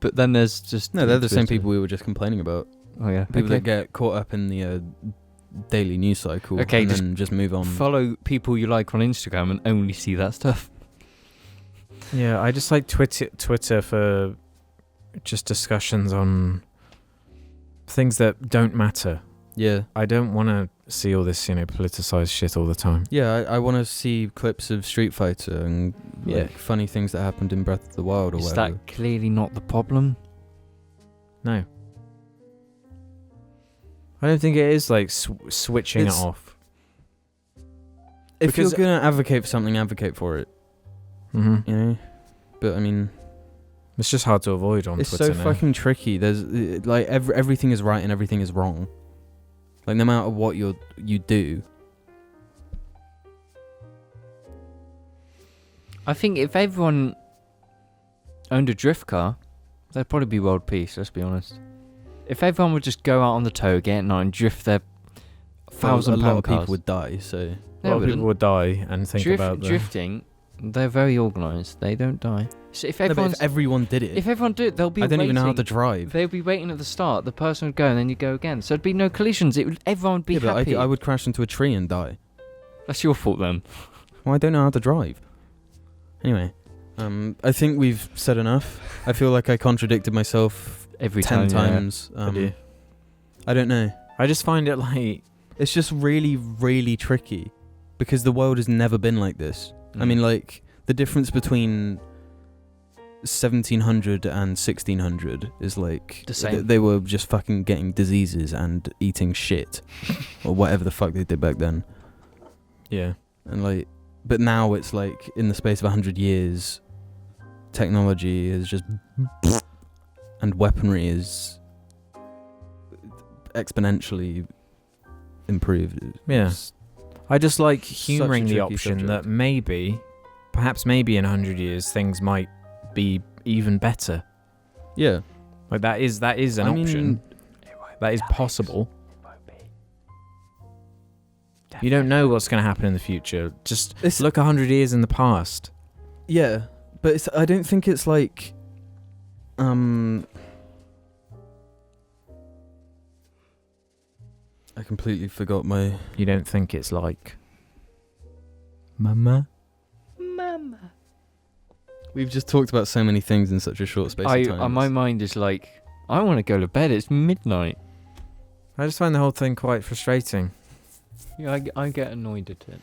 but then there's just... No, they're the same Twitter. people we were just complaining about. Oh, yeah. People that get caught up in the daily news cycle Okay, and just then just move on. Follow people you like on Instagram and only see that stuff. Yeah, I just like Twitter for just discussions on things that don't matter. Yeah. I don't want to see all this, politicized shit all the time. Yeah, I want to see clips of Street Fighter and Yeah. funny things that happened in Breath of the Wild or Is whatever. that clearly not the problem? No. I don't think it is like switching It's- it off. If because- you're going to advocate for something, advocate for it, Mm-hmm. you know? But I mean, It's just hard to avoid on it's Twitter so now. fucking tricky. There's like everything is right and everything is wrong. Like no matter what you do. I think if everyone owned a drift car, there'd probably be world peace, let's be honest. If everyone would just go out on the toge at night and drift their £1,000 a lot of cars. people would die. So A They lot of wouldn't. people would die and think about the... Drifting, they're very organised. They don't die. So if no, but everyone's, if everyone did it, if everyone did it, they'll be I don't waiting. even know how to drive. They'll be waiting at the start. The person would go and then you go again. So there'd be no collisions. Everyone would be Yeah, but happy. I would crash into a tree and die. That's your fault then. Well, I don't know how to drive. Anyway, I think we've said enough. I feel like I contradicted myself Every 10 time. times. I do. I don't know. I just find it like... It's just really, really tricky because the world has never been like this. I mean, like, the difference between 1700 and 1600 is like The same. They were just fucking getting diseases and eating shit or whatever the fuck they did back then. Yeah. And like, but now it's like in the space of 100 years, technology is just and weaponry is exponentially improved. Yeah. It's- I just like Such a humouring the tricky option subject. that maybe, perhaps maybe in 100 years, things might be even better. yeah. Like that is an I mean, option. That is possible. You don't know what's going to happen in the future. Just It's- look 100 years in the past. Yeah, but I don't think it's like, I completely forgot my. You don't think it's like... Mama? Mama. We've just talked about so many things in such a short space of time. My mind is like, I want to go to bed. It's midnight. I just find the whole thing quite frustrating. Yeah, I get annoyed at it.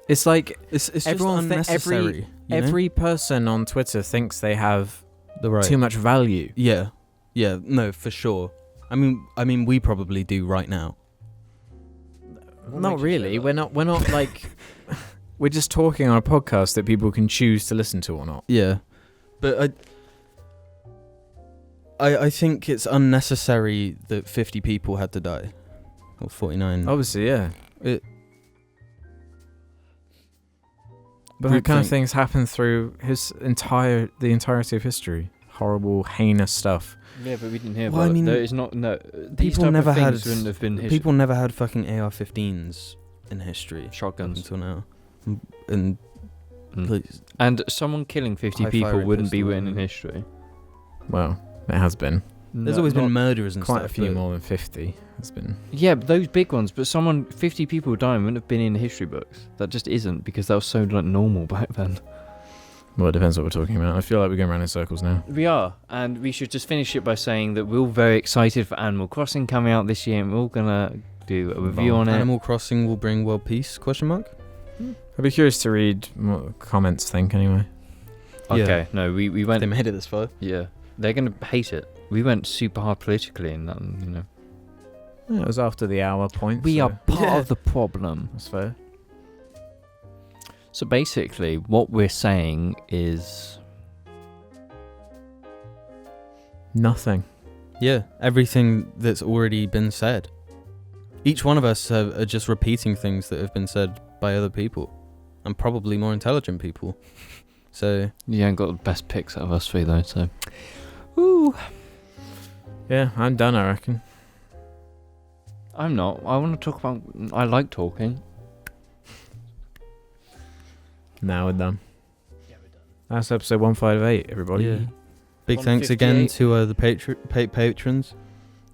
It's like It's just everyone unnecessary. every person on Twitter thinks they have the right. too much value. Yeah, no, for sure. I mean, we probably do right now. Not really. We're not like... We're just talking on a podcast that people can choose to listen to or not. Yeah, but I think it's unnecessary that 50 people had to die, or 49. Obviously, yeah. It- But that kind of Groupthink. things happen through the entirety of history. Horrible, heinous stuff. Yeah, but we didn't hear Well, I about mean, it. It's not, no, these people type never of had things wouldn't have been people never had fucking AR-15s in history up shotguns. until now, and like, And someone killing 50 High people firing wouldn't be pistol written in and- history. Well, it has been. there's always been murderers and Quite stuff. a few but- more than 50. It's been... Yeah, but those big ones. But 50 people dying wouldn't have been in the history books. That just isn't, because that was so like normal back then. Well, it depends what we're talking about. I feel like we're going around in circles now. We are, and we should just finish it by saying that we're all very excited for Animal Crossing coming out this year, and we're all gonna do a review on it. Animal Crossing will bring world peace? Question mark. I'd be curious to read what comments think anyway. Okay, no, we went. They made it this far. Yeah, they're gonna hate it. We went super hard politically in that, you know. Yeah, it was after the hour point. We so are part Yeah. of the problem. That's fair. So basically, what we're saying is, Nothing. Yeah, everything that's already been said. Each one of us are just repeating things that have been said by other people, and probably more intelligent people. So you ain't got the best picks out of us three though. So, ooh, Yeah, I'm done, I reckon. I'm not. I want to talk about. I like talking. Now we're done. That's episode 158, everybody. yeah, big thanks again 158. to the patrons.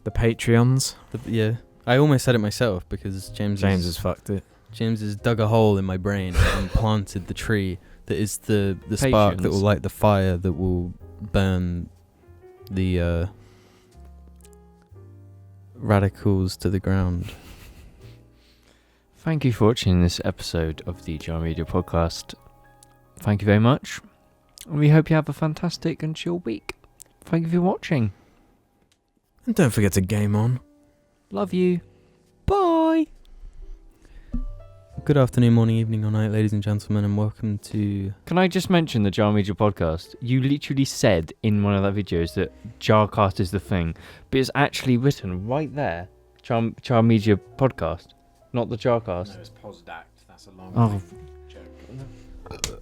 The Patreons. Yeah, I almost said it myself because James Has fucked it. has dug a hole in my brain and planted the tree that is the spark that Patrons. will light the fire that will burn the radicals to the ground. Thank you for watching this episode of the Jar Media Podcast. Thank you very much. And we hope you have a fantastic and chill week. Thank you for watching. And don't forget to game on. Love you. Bye. Good afternoon, morning, evening, or night, ladies and gentlemen, and welcome to... Can I just mention the Jar Media Podcast? You literally said in one of the videos that JARCAST is the thing, but it's actually written right there. Jar Media Podcast, not the JARCAST. No, it's Posdact. That's a long Oh. joke.